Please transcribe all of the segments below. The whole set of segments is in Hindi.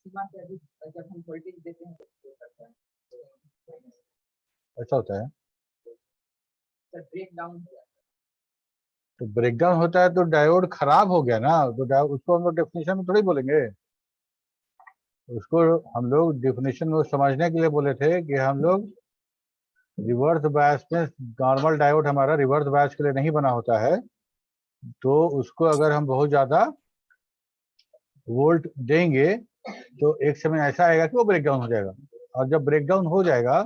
जब हम वोल्टेज देते हैं तो करता है, ऐसा होता है। सर ब्रेक डाउन तो ब्रेकडाउन होता है तो डायोड खराब हो गया ना, तो डायोड उसको हम लोग डेफिनेशन में थोड़ी बोलेंगे। उसको हम लोग डेफिनेशन में समझने के लिए बोले थे कि हम लोग रिवर्स बायस में, नॉर्मल डायोड हमारा रिवर्स बायस के लिए नहीं बना होता है, तो उसको अगर हम बहुत ज्यादा वोल्ट देंगे तो एक समय ऐसा आएगा कि वो ब्रेकडाउन हो जाएगा, और जब ब्रेकडाउन हो जाएगा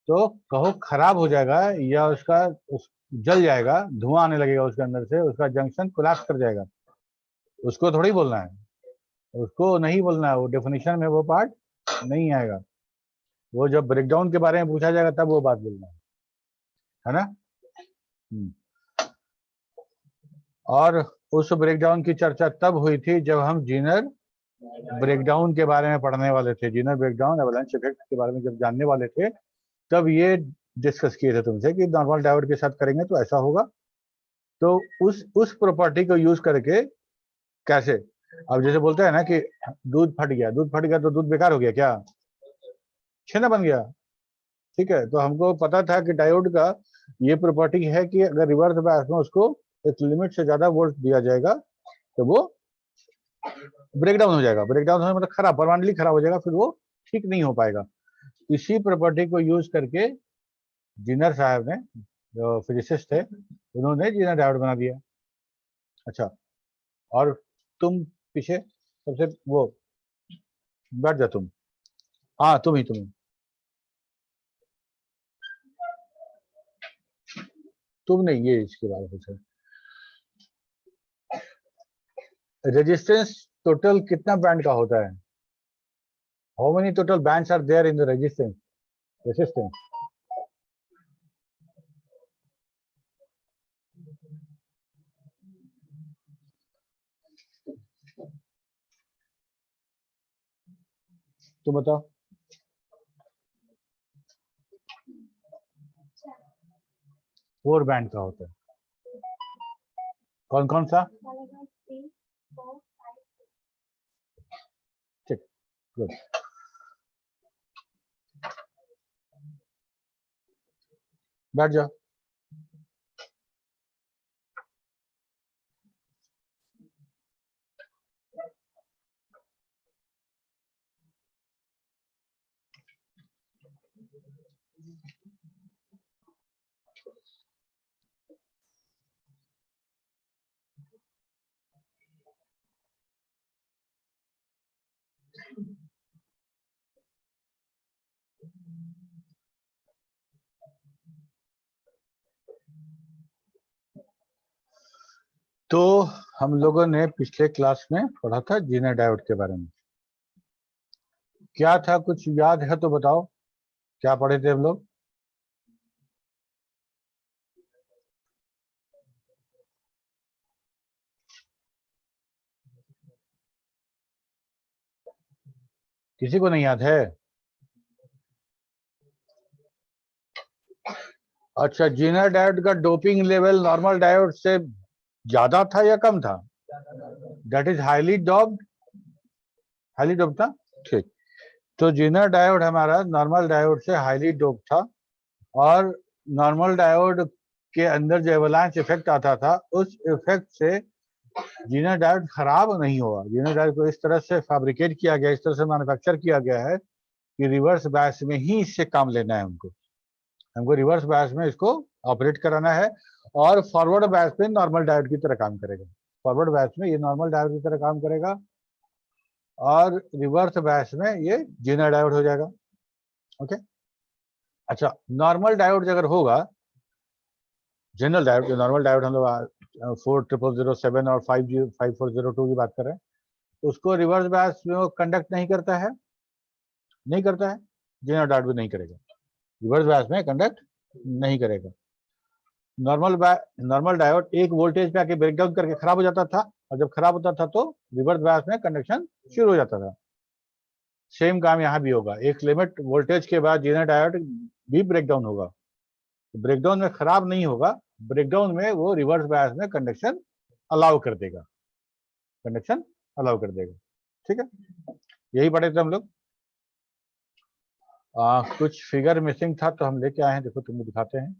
तो कहो खराब हो जाएगा या जल जाएगा, धुआं आने लगेगा उसके अंदर से, उसका जंक्शन कोलैप्स कर जाएगा। उसको थोड़ी बोलना है, उसको नहीं बोलना है, वो डेफिनेशन में वो पार्ट नहीं आएगा। वो जब ब्रेकडाउन के बारे में पूछा जाएगा तब वो बात बोलना है ना। और उस ब्रेकडाउन की चर्चा तब हुई थी जब हम जीनर ब्रेकडाउन के बारे में पढ़ने वाले थे, जीनर ब्रेकडाउन एवलांच इफेक्ट के बारे में जब जानने वाले थे तब ये डिस्कस किए थे तुमसे कि नॉर्मल डायोड के साथ करेंगे तो ऐसा होगा। तो उस प्रॉपर्टी को यूज करके कैसे, अब जैसे बोलते हैं ना कि दूध फट गया तो दूध बेकार हो गया क्या, छेना बन गया। ठीक है, तो हमको पता था कि डायोड का ये प्रॉपर्टी है कि अगर रिवर्स बायस में उसको एक लिमिट से ज्यादा वोल्ट दिया जाएगा तो वो ब्रेकडाउन हो जाएगा। ब्रेकडाउन होने मतलब खराब, परमानेंटली खराब हो जाएगा, फिर वो ठीक नहीं हो पाएगा। इसी प्रॉपर्टी को यूज करके जीनर साहब ने, जो फिजिसिस्ट थे, उन्होंने जीनर डायोड बना दिया। अच्छा, और तुम पीछे सबसे वो बैठ जा तुम, हाँ तुम ही तुम नहीं, ये इसके बारे में पूछा। रेजिस्टेंस टोटल कितना बैंड का होता है? How many total bands are there in the resistance? तुम बताओ। 4 बैंड का होता है। कौन कौन सा? ठीक, गुड। बैठ जाओ। तो हम लोगों ने पिछले क्लास में पढ़ा था जीनर डायोड के बारे में। क्या था, कुछ याद है तो बताओ, क्या पढ़े थे हम लोग? किसी को नहीं याद है? अच्छा, जीनर डायोड का डोपिंग लेवल नॉर्मल डायोड से ज्यादा था या कम था? That is highly doped, highly doped था। ठीक, तो जीनर डायोड हमारा नॉर्मल डायोड से हाईली डोप्ड था, और नॉर्मल डायोड के अंदर जो एवलांच इफेक्ट आता था उस इफेक्ट से जीनर डायोड खराब नहीं हुआ। जीनर डायोड को इस तरह से फैब्रिकेट किया गया, इस तरह से मैन्युफैक्चर किया गया है कि रिवर्स बायस में ही इससे काम लेना है हमको रिवर्स बायस में इसको ऑपरेट कराना है, और फॉरवर्ड बायस में नॉर्मल डायोड की तरह काम करेगा। फॉरवर्ड बायस में ये नॉर्मल डायोड की तरह काम करेगा, और रिवर्स बायस में ये जीनर डायोड हो जाएगा। ओके, अच्छा, नॉर्मल डायोड अगर होगा, जनरल डायोड, जो नॉर्मल डायोड हम लोग 40007 और 5402 की बात कर रहे हैं, उसको रिवर्स बायस में वो कंडक्ट नहीं करता है, जनरल डायोड भी नहीं करेगा, रिवर्स बायस में कंडक्ट नहीं करेगा। नॉर्मल डायोड एक वोल्टेज पे आके ब्रेकडाउन करके खराब हो जाता था, और जब खराब होता था तो रिवर्स बायस में कंडक्शन शुरू हो जाता था। सेम काम यहाँ भी होगा, एक लिमिट वोल्टेज के बाद जनरल डायोड भी ब्रेकडाउन होगा। ब्रेकडाउन में खराब नहीं होगा, ब्रेकडाउन में वो रिवर्स बायस में कंडक्शन अलाउ कर देगा, ठीक है। यही पढ़े थे हम लोग। कुछ फिगर मिसिंग था तो हम लेके आए हैं, देखो तुमको दिखाते हैं।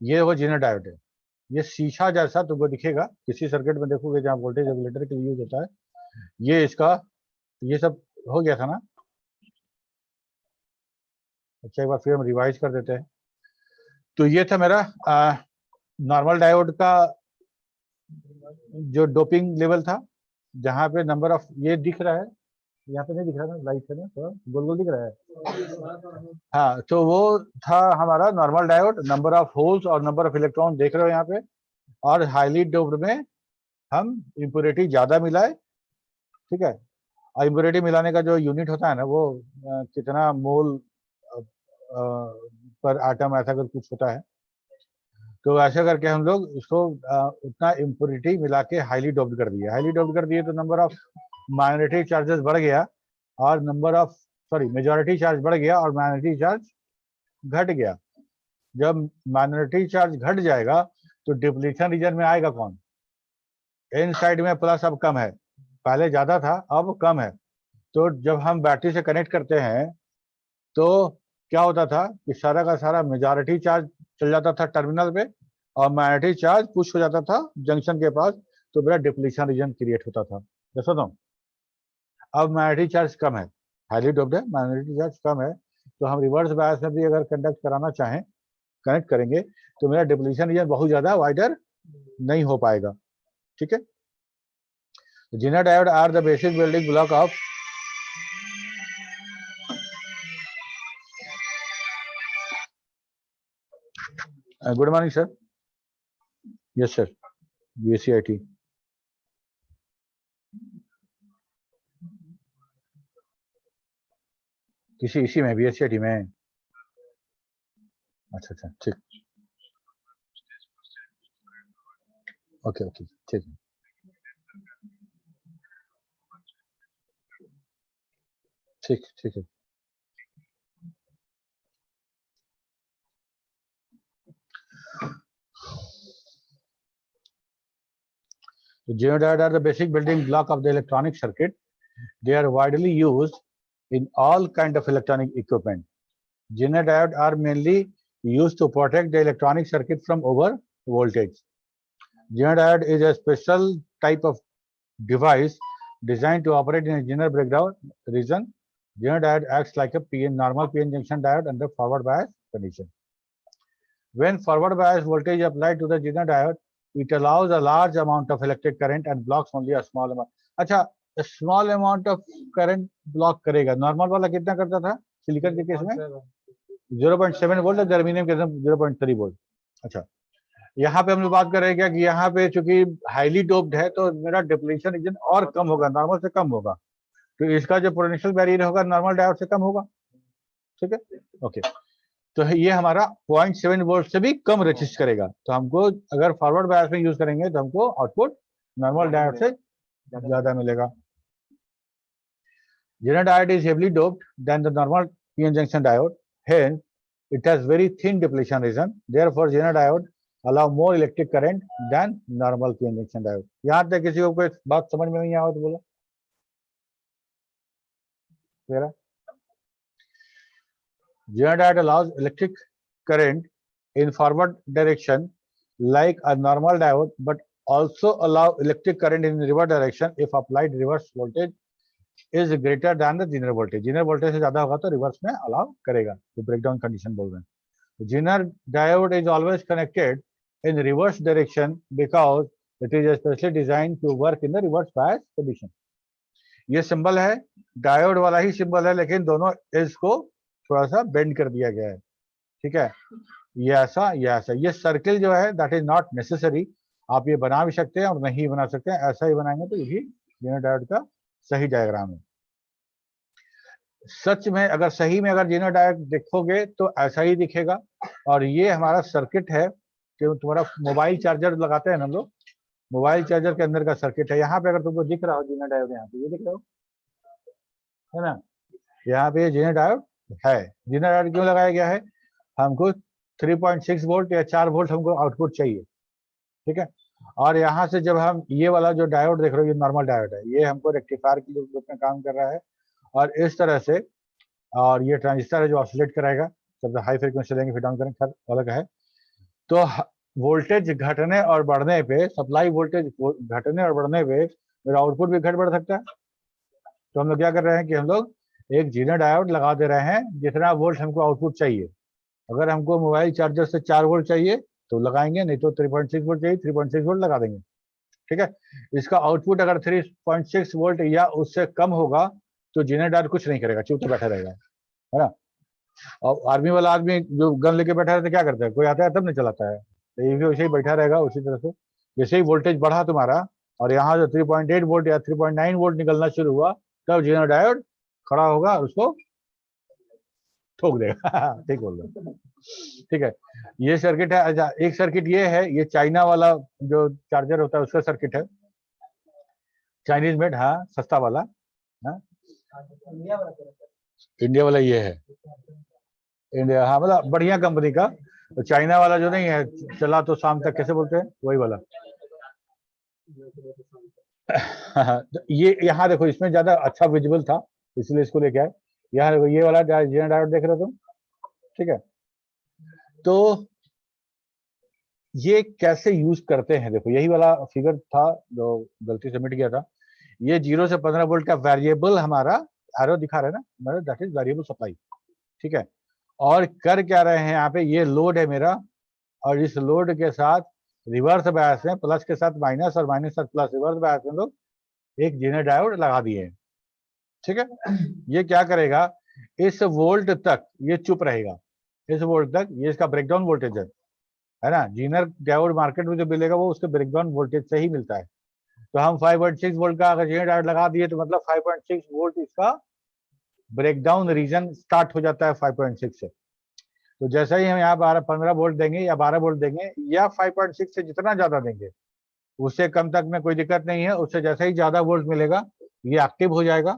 ये वो जेनर डायोड है, ये शीशा जैसा तुमको दिखेगा किसी सर्किट में, देखोगे जहाँ वोल्टेज रेगुलेटर के लिए यूज होता है। ये इसका, ये सब हो गया था ना। अच्छा एक बार फिर हम रिवाइज कर देते हैं। तो ये था मेरा नॉर्मल डायोड का जो डोपिंग लेवल था, जहाँ पे नंबर ऑफ, ये दिख रहा है, यहाँ पे नहीं दिख रहा ना, लाइट से ना थोड़ा गोल गोल दिख रहा है। हाँ, तो वो था हमारा normal diode, number of holes और नंबर ऑफ इलेक्ट्रॉन देख रहे हो यहाँ पे। और हाईली डोप्ड में हम इम्प्योरिटी ज्यादा मिलाए, ठीक है। और इम्प्योरिटी मिलाने का जो यूनिट होता है ना, वो कितना मोल पर आटम ऐसा कर कुछ होता है। तो ऐसा करके हम लोग इसको उतना इम्प्योरिटी मिला के हाईली डोप्ड कर दिया। हाईली डोप्ड कर दिए तो नंबर ऑफ माइनॉरिटी चार्जेस बढ़ गया, और नंबर ऑफ मेजॉरिटी चार्ज बढ़ गया और माइनॉरिटी चार्ज घट गया। जब माइनॉरिटी चार्ज घट जाएगा तो डिप्लीशन रीजन में आएगा कौन? इन साइड में प्लस अब कम है, पहले ज्यादा था अब कम है। तो जब हम बैटरी से कनेक्ट करते हैं तो क्या होता था कि सारा का सारा मेजॉरिटी चार्ज चल जाता था टर्मिनल पे, और माइनॉरिटी चार्ज पुश हो जाता था जंक्शन के पास, तो मेरा डिप्लीशन रीजन क्रिएट होता था। जैसा तो अब माइनॉरिटी चार्ज कम है, हाईली डोप्ड है, माइनॉरिटी चार्ज कम है, तो हम रिवर्स बायस में भी अगर कंडक्ट कराना चाहें, कनेक्ट करेंगे, तो मेरा डिप्लीशन रीजन बहुत ज्यादा वाइडर नहीं हो पाएगा, ठीक है। Zener diode are the basic building block of good morning sir. Yes sir, VCIT. किसी इसी में VCIT में? अच्छा अच्छा, ठीक, ओके ओके, ठीक है, ठीक ठीक है। So Zener diode are the basic building block of the electronic circuit. They are widely used in all kind of electronic equipment. Zener diode are mainly used to protect the electronic circuit from over voltage. Zener diode is a special type of device designed to operate in a Zener breakdown region. Zener diode acts like a normal PN junction diode under forward bias condition. When forward bias voltage applied to the Zener diode, it allows a large amount of electric current and blocks only a small amount. अच्छा, a small amount of current block करेगा। नॉर्मल वाला कितना करता था सिलिकॉन के केस में? 0.7 वोल्ट, जर्मेनियम के अंदर 0.3 वोल्ट। अच्छा, यहाँ पे हम लोग बात कर रहे हैं क्या कि यहाँ पे चूंकि हाईली डोप्ड है तो मेरा डिप्लीशन रीजन और कम होगा, नॉर्मल से कम होगा, तो इसका जो पोटेंशियल बैरियर होगा नॉर्मल डायोड से कम होगा, ठीक है, ओके। तो ये हमारा 0.7 वोल्ट से भी कम रेजिस्ट करेगा, तो हमको अगर फॉरवर्ड बायस में यूज करेंगे तो हमको आउटपुट नॉर्मल डायोड से ज्यादा मिलेगा। Zener diode is heavily doped than the normal PN junction diode. Hence, it has very thin depletion region. Therefore, Zener diode allow more electric current than normal PN junction diode. यहाँ तक किसी को कोई बात समझ में नहीं आया तो बोलो। मेरा Zener diode allows electric current in forward direction like a normal diode, but also allow electric current in reverse direction if applied reverse voltage is greater than the Zener voltage. Zener voltage से ज्यादा होगा तो रिवर्स में अलाउ करेगा, तो ब्रेकडाउन कंडीशन बोल रहे हैं। Zener diode is always connected in reverse direction because it is especially designed to work in the reverse bias condition. ये सिंबल है, डायोड वाला ही सिंबल है, लेकिन दोनों एज को थोड़ा सा बेंड कर दिया गया है, ठीक है। ये ऐसा, ये ऐसा, ये सर्किल जो है दैट इज नॉट नेसेसरी, आप ये बना भी सकते हैं और नहीं बना सकते हैं, ऐसा ही बनाएंगे तो यही जेनर डायोड का सही डायग्राम है। सच में अगर सही में अगर जेनर डायोड देखोगे तो ऐसा ही दिखेगा। और ये हमारा सर्किट है जो तुम्हारा मोबाइल चार्जर लगाते हैं ना हम लोग, मोबाइल चार्जर के अंदर का सर्किट है। यहाँ पे अगर तुमको दिख रहा हो जेनर डायोड, यहाँ पे ये दिख रहा हो, है ना, यहाँ पे जेनर डायोड है। जेनर डायोड क्यों लगाया गया है? हमको 3.6 वोल्ट या 4 वोल्ट हमको आउटपुट चाहिए, ठीक है। और यहाँ से जब हम ये वाला जो डायोड देख रहे हो, ये नॉर्मल डायोड है, ये हमको रेक्टिफायर के रूप में काम कर रहा है, और इस तरह से, और ये ट्रांजिस्टर है जो ऑसिलेट कराएगा, जब हाई फ्रीक्वेंसी लेंगे फिर डाउन करेंगे, खैर अलग है। तो वोल्टेज घटने और बढ़ने पे, सप्लाई वोल्टेज घटने और बढ़ने पे मेरा आउटपुट भी घट बढ़ सकता है। तो हम लोग क्या कर रहे हैं कि हम लोग एक जीरो डायोड लगा दे रहे हैं, जितना वोल्ट हमको आउटपुट चाहिए। अगर हमको मोबाइल चार्जर से 4 वोल्ट चाहिए तो लगाएंगे, नहीं तो 3.6 वोल्ट चाहिए 3.6 वोल्ट लगा देंगे, ठीक है। इसका आउटपुट अगर 3.6 वोल्ट या उससे कम होगा तो जीरो डायोड कुछ नहीं करेगा, चुप तो बैठा रहेगा, है ना। और आर्मी वाला आदमी जो गन लेके बैठा रहता है क्या करता है, कोई आता है तब नहीं चलाता है, तो ये भी वैसे ही बैठा रहेगा उसी तरह से। जैसे ही वोल्टेज बढ़ा तुम्हारा और यहाँ जो 3.8 वोल्ट या 3.9 वोल्ट निकलना शुरू हुआ, तब जीरो डायोड खड़ा होगा और उसको ठोक देगा ठीक बोल रहे, ठीक है। ये सर्किट है। अच्छा, एक सर्किट ये है, ये चाइना वाला जो चार्जर होता है उसका सर्किट है, चाइनीज मेड, हाँ, सस्ता वाला, हाँ। इंडिया वाला करें इंडिया वाला ये है, इंडिया, हाँ, मतलब बढ़िया कंपनी का। तो चाइना वाला जो नहीं है, चला तो शाम तक, कैसे बोलते हैं, वही वाला। तो ये यहाँ देखो, इसमें ज्यादा अच्छा विजिबल था इसलिए इसको लेके आए। यहाँ देखो, ये वाला जीरो डायोड देख रहे हो तुम, ठीक है। तो ये कैसे यूज करते हैं, देखो यही वाला फिगर था जो गलती से मिट गया था। ये 0 से 15 वोल्ट का वेरिएबल हमारा एरो दिखा रहे हैं ना, मतलब दैट इज वेरिएबल सप्लाई, ठीक है। और कर क्या रहे हैं यहाँ पे, ये लोड है मेरा, और इस लोड के साथ रिवर्स बायस में, प्लस के साथ माइनस और माइनस साथ प्लस, रिवर्स बायस में लोग एक जीरो डायोड लगा दिए हैं, ठीक है। ये क्या करेगा, इस वोल्ट तक ये चुप रहेगा, इस वोल्ट तक, ये इसका ब्रेकडाउन वोल्टेज है ना। जीनर डायोड मार्केट में जो मिलेगा वो उसके ब्रेकडाउन वोल्टेज से ही मिलता है। तो हम 5.6 वोल्ट का अगर जीरो डायोड लगा दिए तो मतलब 5.6 वोल्ट इसका ब्रेकडाउन रीजन स्टार्ट हो जाता है 5.6 से। तो जैसे ही हम यहाँ 15 वोल्ट देंगे या 12 वोल्ट देंगे या 5.6 से जितना ज्यादा देंगे, उससे कम तक में कोई दिक्कत नहीं है। उससे जैसे ही ज्यादा वोल्ट मिलेगा ये एक्टिव हो जाएगा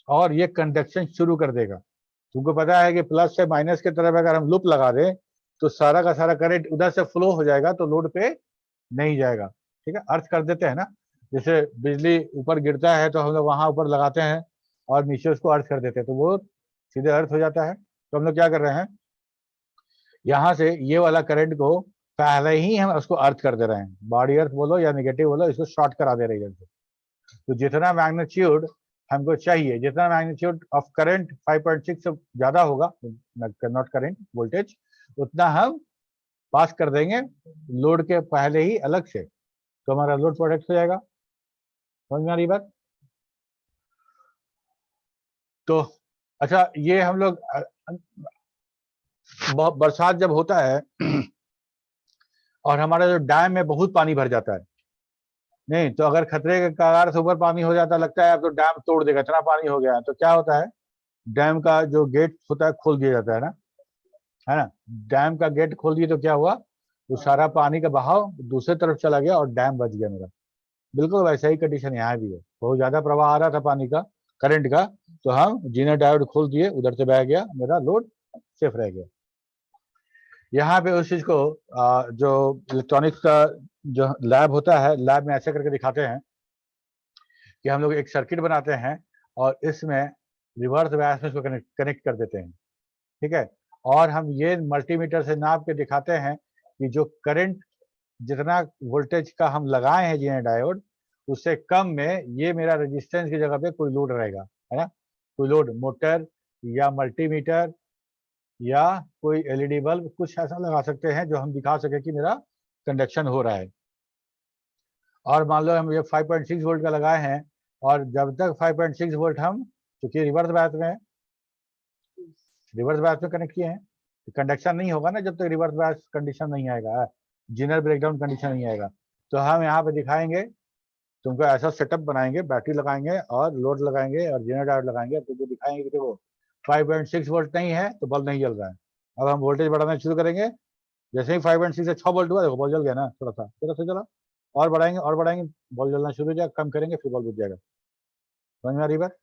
और ये कंडक्शन शुरू कर देगा। तुमको पता है कि प्लस से माइनस की तरफ अगर हम लूप लगा दें तो सारा का सारा करंट उधर से फ्लो हो जाएगा, तो लोड पे नहीं जाएगा, ठीक है। अर्थ कर देते हैं ना, जैसे बिजली ऊपर गिरता है तो हम लोग वहां ऊपर लगाते हैं और नीचे उसको अर्थ कर देते हैं, तो वो सीधे अर्थ हो जाता है। तो हम लोग क्या कर रहे हैं, यहाँ से ये वाला करंट को पहले ही हम उसको अर्थ कर दे रहे हैं, बॉडी अर्थ बोलो या नेगेटिव बोलो, इसको शॉर्ट करा दे रहे हैं। तो जितना मैग्नीट्यूड हमको चाहिए, जितना मैग्नीट्यूड ऑफ करंट 5.6 से ज्यादा होगा, नॉट करंट, वोल्टेज, उतना हम पास कर देंगे लोड के पहले ही अलग से, तो हमारा लोड प्रोडक्ट हो जाएगा। समझ में आ रही बात। तो अच्छा, ये हम लोग बरसात जब होता है और हमारा जो डैम में बहुत पानी भर जाता है, नहीं तो अगर खतरे के कगार से ऊपर पानी हो जाता, लगता है अब तो डैम तोड़ देगा, इतना पानी हो गया है, तो क्या होता है, डैम का जो गेट होता है खोल दिया जाता है ना। डैम का गेट खोल दिए तो क्या हुआ, वो सारा पानी का बहाव दूसरे तरफ चला गया और डैम बच गया मेरा। बिल्कुल वैसा ही कंडीशन यहाँ भी है, बहुत ज्यादा प्रवाह आ रहा था पानी का, करंट का, तो हम जीरो डायोड खोल दिए, उधर से बह गया, मेरा लोड सेफ रह गया। यहाँ पे उस चीज को जो इलेक्ट्रॉनिक्स का जो लैब होता है, लैब में ऐसे करके दिखाते हैं कि हम लोग एक सर्किट बनाते हैं और इसमें रिवर्स बायस में इसको कनेक्ट कर देते हैं, ठीक है। और हम ये मल्टीमीटर से नाप के दिखाते हैं कि जो करंट, जितना वोल्टेज का हम लगाए हैं जीरो डायोड, उससे कम में ये मेरा रेजिस्टेंस की जगह पे कोई लोड रहेगा, है ना। कोई लोड, मोटर या मल्टीमीटर या कोई एलईडी बल्ब, कुछ ऐसा लगा सकते हैं जो हम दिखा सके कि मेरा कंडक्शन हो रहा है। और मान लो हम ये 5.6 वोल्ट का लगाए हैं और जब तक 5.6 वोल्ट हम, क्योंकि रिवर्स बायस में कनेक्ट किए हैं, तो कंडक्शन नहीं होगा ना जब तक रिवर्स बायस कंडीशन नहीं आएगा, जीनर ब्रेकडाउन कंडीशन नहीं आएगा। तो हम यहाँ पे दिखाएंगे, तुमको ऐसा सेटअप बनाएंगे, बैटरी लगाएंगे और लोड लगाएंगे और जीरो डायोड लगाएंगे, तुमको दिखाएंगे कि देखो 5.6 वोल्ट नहीं है तो बल्ब नहीं जल रहा है। अब हम वोल्टेज बढ़ाना शुरू करेंगे, जैसे ही 5.6 से 6 वोल्ट हुआ, देखो बल्ब जल गया ना, थोड़ा सा चला, और बढ़ाएंगे बल्ब जलना शुरू हो जाएगा, कम करेंगे फिर बल्ब बुझ जाएगा। समझ में आ रही बात।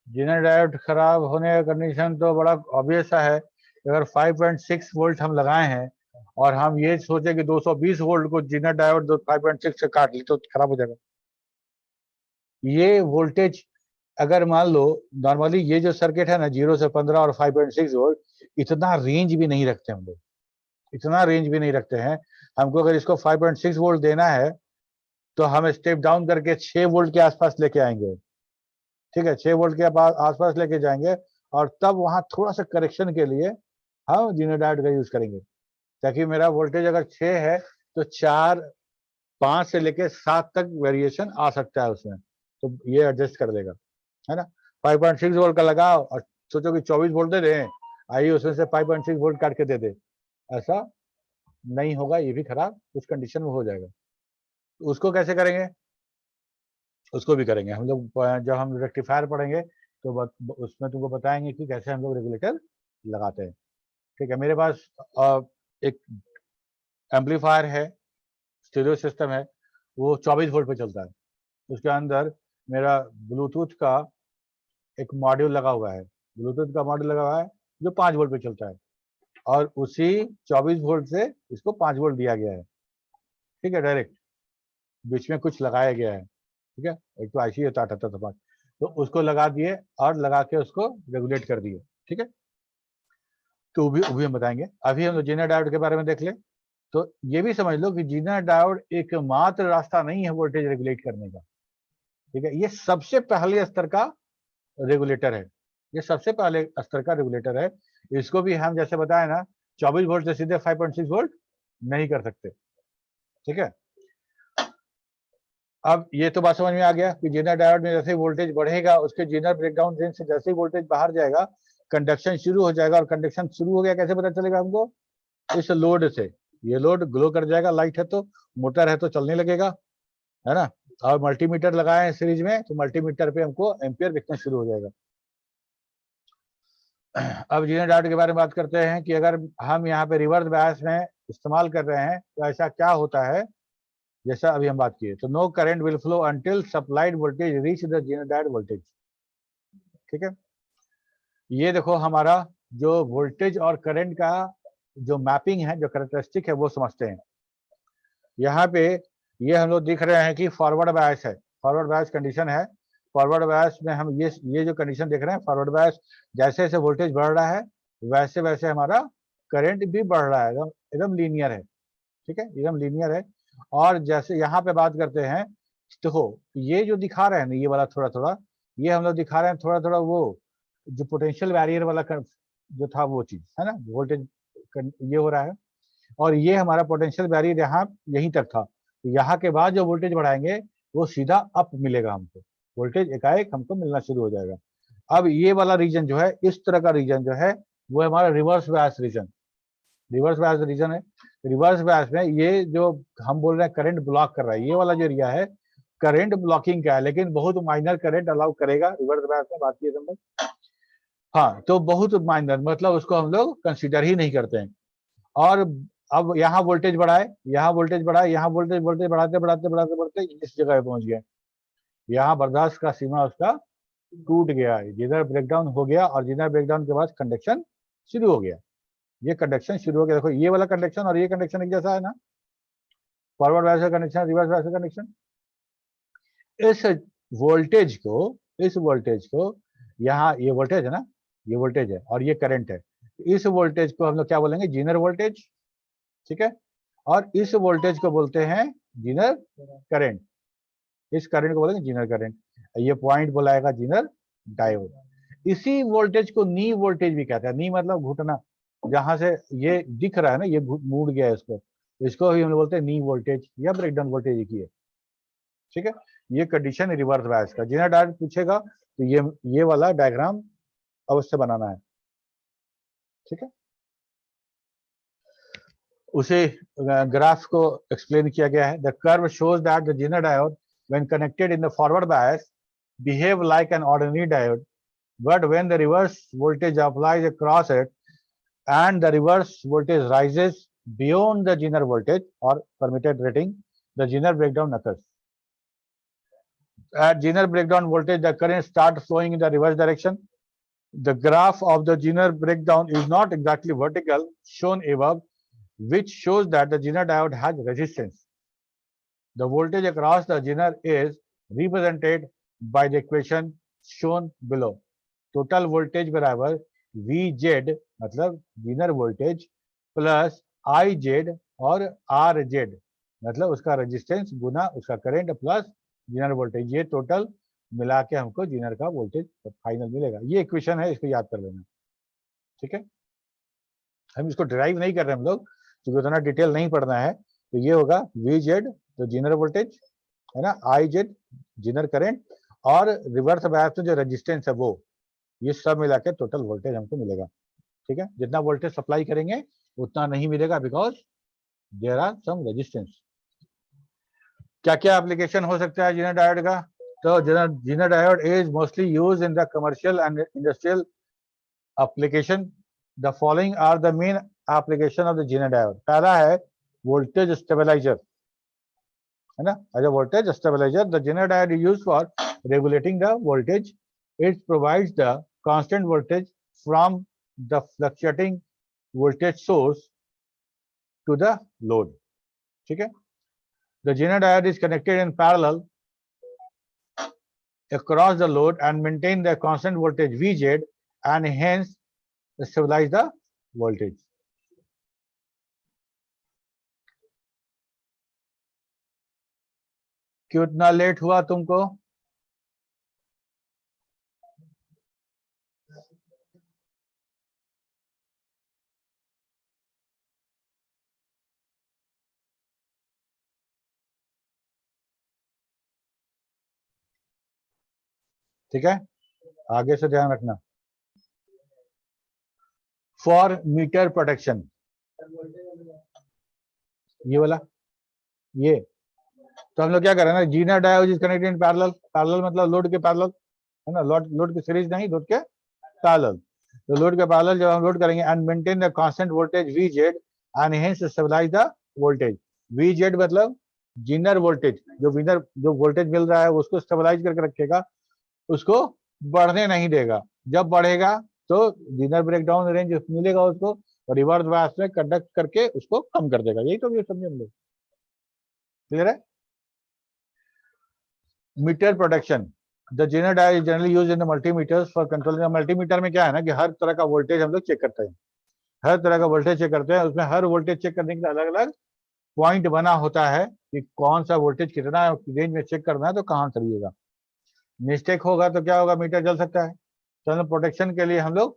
जीरो डायोड खराब होने का कंडीशन तो बड़ा ऑब्वियस है अगर 5.6 वोल्ट हम लगाए हैं और हम ये सोचे कि 220 वोल्ट को जीनर डायोड 5.6 से काट ली तो खराब हो जाएगा। ये वोल्टेज अगर मान लो नॉर्मली ये जो सर्किट है ना 0 से 15 और 5.6 वोल्ट, इतना रेंज भी नहीं रखते हम लोग, इतना रेंज भी नहीं रखते हैं। हमको अगर इसको 5.6 वोल्ट देना है तो हम स्टेप डाउन करके 6 वोल्ट के आसपास लेके आएंगे, ठीक है, 6 वोल्ट के आसपास लेके जाएंगे और तब वहां थोड़ा सा करेक्शन के लिए हम जीनर डायोड का यूज करेंगे, ताकि मेरा वोल्टेज अगर 6 है तो 4 5 से लेके 7 तक वेरिएशन आ सकता है उसमें, तो ये एडजस्ट कर देगा, है ना। 5.6 वोल्ट का लगाओ और सोचो कि 24 वोल्ट दे रहे हैं, आइए उसमें से 5.6 वोल्ट काट के दे दे, ऐसा नहीं होगा, ये भी खराब उस कंडीशन में हो जाएगा। तो उसको कैसे करेंगे, उसको भी करेंगे हम लोग जब हम रेक्टिफायर पढ़ेंगे तो उसमें तुमको बताएंगे कि कैसे हम लोग रेगुलेटर लगाते हैं, ठीक है। मेरे पास एक एम्पलीफायर है, स्टीरियो सिस्टम है, वो 24 वोल्ट पे चलता है, उसके अंदर मेरा ब्लूटूथ का एक मॉड्यूल लगा हुआ है, ब्लूटूथ का मॉड्यूल लगा हुआ है जो 5 वोल्ट पे चलता है और उसी 24 वोल्ट से इसको 5 वोल्ट दिया गया है, ठीक है, डायरेक्ट, बीच में कुछ लगाया गया है, ठीक है, एक तो आईसी होता था तो उसको लगा दिए और लगा के उसको रेगुलेट कर दिए, ठीक है। तो वो भी हम बताएंगे। अभी हम जीनर डायोड के बारे में देख ले, तो ये भी समझ लो कि जीनर डायोड एकमात्र रास्ता नहीं है वोल्टेज रेगुलेट करने का, ठीक है, ये सबसे पहले स्तर का रेगुलेटर है, ये सबसे पहले स्तर का रेगुलेटर है। इसको भी हम जैसे बताए ना 24 वोल्ट से सीधे 5.6 वोल्ट नहीं कर सकते, ठीक है। अब ये तो बात समझ में आ गया कि जीनर डायोड में जैसे वोल्टेज बढ़ेगा उसके जीनर ब्रेकडाउन रेंज से जैसे ही वोल्टेज बाहर जाएगा कंडक्शन शुरू हो जाएगा, और कंडक्शन शुरू हो गया कैसे पता चलेगा हमको, इस लोड से, ये लोड ग्लो कर जाएगा, लाइट है तो, मोटर है तो चलने लगेगा, है ना, और मल्टीमीटर लगाए हैं सीरीज में तो मल्टीमीटर पे हमको एम्पियर दिखना शुरू हो जाएगा। अब जीनर डायोड के बारे में बात करते हैं कि अगर हम यहाँ पे रिवर्स बायस में इस्तेमाल कर रहे हैं तो ऐसा क्या होता है, जैसा अभी हम बात किए, तो no current will flow until supplied voltage reach the Zener diode voltage, ठीक है। ये देखो हमारा जो वोल्टेज और करंट का जो मैपिंग है, जो कैरेक्टरिस्टिक है वो समझते हैं। यहाँ पे ये हम लोग दिख रहे हैं कि फॉरवर्ड बायस है, फॉरवर्ड बायस कंडीशन है। फॉरवर्ड बायस में हम ये जो कंडीशन देख रहे हैं, फॉरवर्ड बायस जैसे जैसे वोल्टेज बढ़ रहा है वैसे वैसे हमारा करंट भी बढ़ रहा है, एकदम एकदम लीनियर है, ठीक है, एकदम लीनियर है। और जैसे यहाँ पे बात करते हैं, देखो ये जो दिखा रहे हैं ना ये वाला थोड़ा थोड़ा, ये हम लोग दिखा रहे हैं थोड़ा थोड़ा वो जो पोटेंशियल बैरियर वाला जो था वो चीज है ना, वोल्टेज ये हो रहा है, और ये हमारा पोटेंशियल बैरियर यहाँ यहीं तक था, तो यहाँ के बाद जो वोल्टेज बढ़ाएंगे वो सीधा अप मिलेगा हमको, वोल्टेज एकाएक हमको मिलना शुरू हो जाएगा। अब ये वाला रीजन जो है, इस तरह का रीजन जो है वो हमारा reverse bias region, reverse bias region है। रिवर्स बायस में ये जो हम बोल रहे हैं करंट ब्लॉक कर रहा है, ये वाला जो एरिया है करंट ब्लॉकिंग का है, लेकिन बहुत माइनर करंट अलाउ करेगा रिवर्स बायस में, बात की हम लोग, हाँ, तो बहुत माइनर, मतलब उसको हम लोग कंसिडर ही नहीं करते हैं। और अब यहाँ वोल्टेज बढ़ाए, यहाँ वोल्टेज बढ़ाए, यहाँ वोल्टेज वोल्टेज बढ़ाते बढ़ाते बढ़ाते बढ़ाते इस जगह पे पहुंच गया, यहाँ बर्दाश्त का सीमा उसका टूट गया, जिधर ब्रेकडाउन हो गया, और जिधर ब्रेकडाउन के बाद कंडक्शन शुरू हो गया, ये कंडक्शन शुरू हो गया। देखो ये वाला कंडक्शन और ये कंडक्शन एक जैसा है ना, फॉरवर्ड बायस का कनेक्शन, रिवर्स बायस का कनेक्शन। इस वोल्टेज को यहाँ ये वोल्टेज है ना, ये वोल्टेज है और ये करंट है, इस वोल्टेज को हम लोग क्या बोलेंगे, जीनर वोल्टेज, ठीक है, और इस वोल्टेज को बोलते हैं जीनर करंट, इस करंट को बोलेंगे जीनर करंट, ये पॉइंट बुलाएगा जीनर डायोड। इसी वोल्टेज को नी वोल्टेज भी कहते हैं, नी मतलब घुटना, जहां से ये दिख रहा है ना, ये मुड़ गया है इसको भी हम लोग बोलते हैं नी वोल्टेज या ब्रेकडाउन वोल्टेज की है, ठीक है। ये कंडीशन है रिवर्स बायस का। जीनर डायोड पूछेगा तो ये वाला डायग्राम अवश्य बनाना है, ठीक है। उसे ग्राफ को एक्सप्लेन किया गया है, the curve shows that the Zener diode when connected in the forward bias behave like an ordinary diode, but when the reverse voltage applies across it and the reverse voltage rises beyond the Zener voltage or permitted rating, the Zener breakdown occurs. At Zener breakdown voltage, the current starts flowing in the reverse direction. The graph of the Zener breakdown is not exactly vertical, shown above, which shows that the Zener diode has resistance. The voltage across the Zener is represented by the equation shown below. Total voltage बराबर VZ मतलब Zener voltage प्लस IZ और RZ मतलब उसका रेजिस्टेंस गुना उसका करंट प्लस Zener वोल्टेज, ये टोटल मिला के हमको Zener का वोल्टेज फाइनल मिलेगा। ये इक्वेशन है, इसको याद कर लेना, ठीक है। हम इसको ड्राइव नहीं कर रहे हम लोग, क्योंकि उतना डिटेल नहीं पढ़ना है। तो ये होगा VZ तो Zener वोल्टेज है ना, IZ Zener करंट और रिवर्स बायस में जो रेजिस्टेंस है वो, ये सब मिला के टोटल वोल्टेज हमको मिलेगा, ठीक है। जितना वोल्टेज सप्लाई करेंगे उतना नहीं मिलेगा, because there are some resistance. क्या क्या एप्लीकेशन हो सकता है Zener डायोड का? तो Zener diode is mostly use in the commercial and industrial application. The following are the main application of the Zener diode. पहला है वोल्टेज स्टेबलाइजर, है ना, as a voltage stabiliser. The Zener diode is used for regulating the voltage. It provides the constant voltage from the fluctuating voltage source to the load, ठीक है। The Zener diode is connected in parallel across the load and maintain the constant voltage VZ and hence stabilize the voltage. कितना लेट हुआ तुमको? ठीक है, आगे से ध्यान रखना। फॉर मीटर प्रोटेक्शन, ये वाला, ये तो हम लोग क्या कर रहे हैं ना, Zener diode is connected in parallel. Parallel मतलब लोड के पैरेलल, है ना, लोड की सीरीज नहीं, लोड के पैरेलल। तो लोड के पैरेलल जब हम लोड करेंगे and maintain the constant voltage VZ and hence stabilise the voltage. VZ मतलब Zener वोल्टेज, जो वोल्टेज मिल रहा है उसको स्टेबलाइज करके रखेगा, उसको बढ़ने नहीं देगा। जब बढ़ेगा तो Zener ब्रेकडाउन रेंज मिलेगा उसको, और रिवर्स बायस में कंडक्ट करके उसको कम कर देगा। यही तो ये समझे हम लोग, क्लियर है। Meter protection, the Zener diode is generally used in the multimeters for controlling. Multimeter में क्या है ना कि हर तरह का वोल्टेज हम लोग चेक करते हैं, हर तरह का वोल्टेज चेक करते हैं। उसमें हर वोल्टेज चेक करने के लिए अलग अलग पॉइंट बना होता है कि कौन सा वोल्टेज कितना रेंज में चेक करना है, तो कहाँ करिएगा। मिस्टेक होगा तो क्या होगा, मीटर जल सकता है। तो प्रोटेक्शन के लिए हम लोग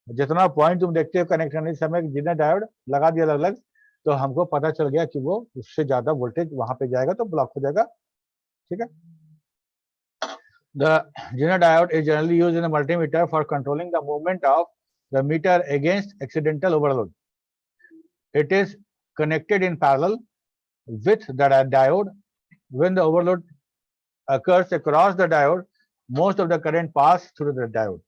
जितना पॉइंट तुम देखते हो कनेक्ट करने के समय Zener डायोड लगा दिया अलग अलग, तो हमको पता चल गया कि वो उससे ज्यादा वोल्टेज वहां पे जाएगा तो ब्लॉक हो जाएगा, ठीक है। The Zener diode is generally used in a multimeter for controlling the movement of the meter against accidental overload. It is connected in parallel with the diode. When the overload occurs across the diode, most of the current pass through the diode,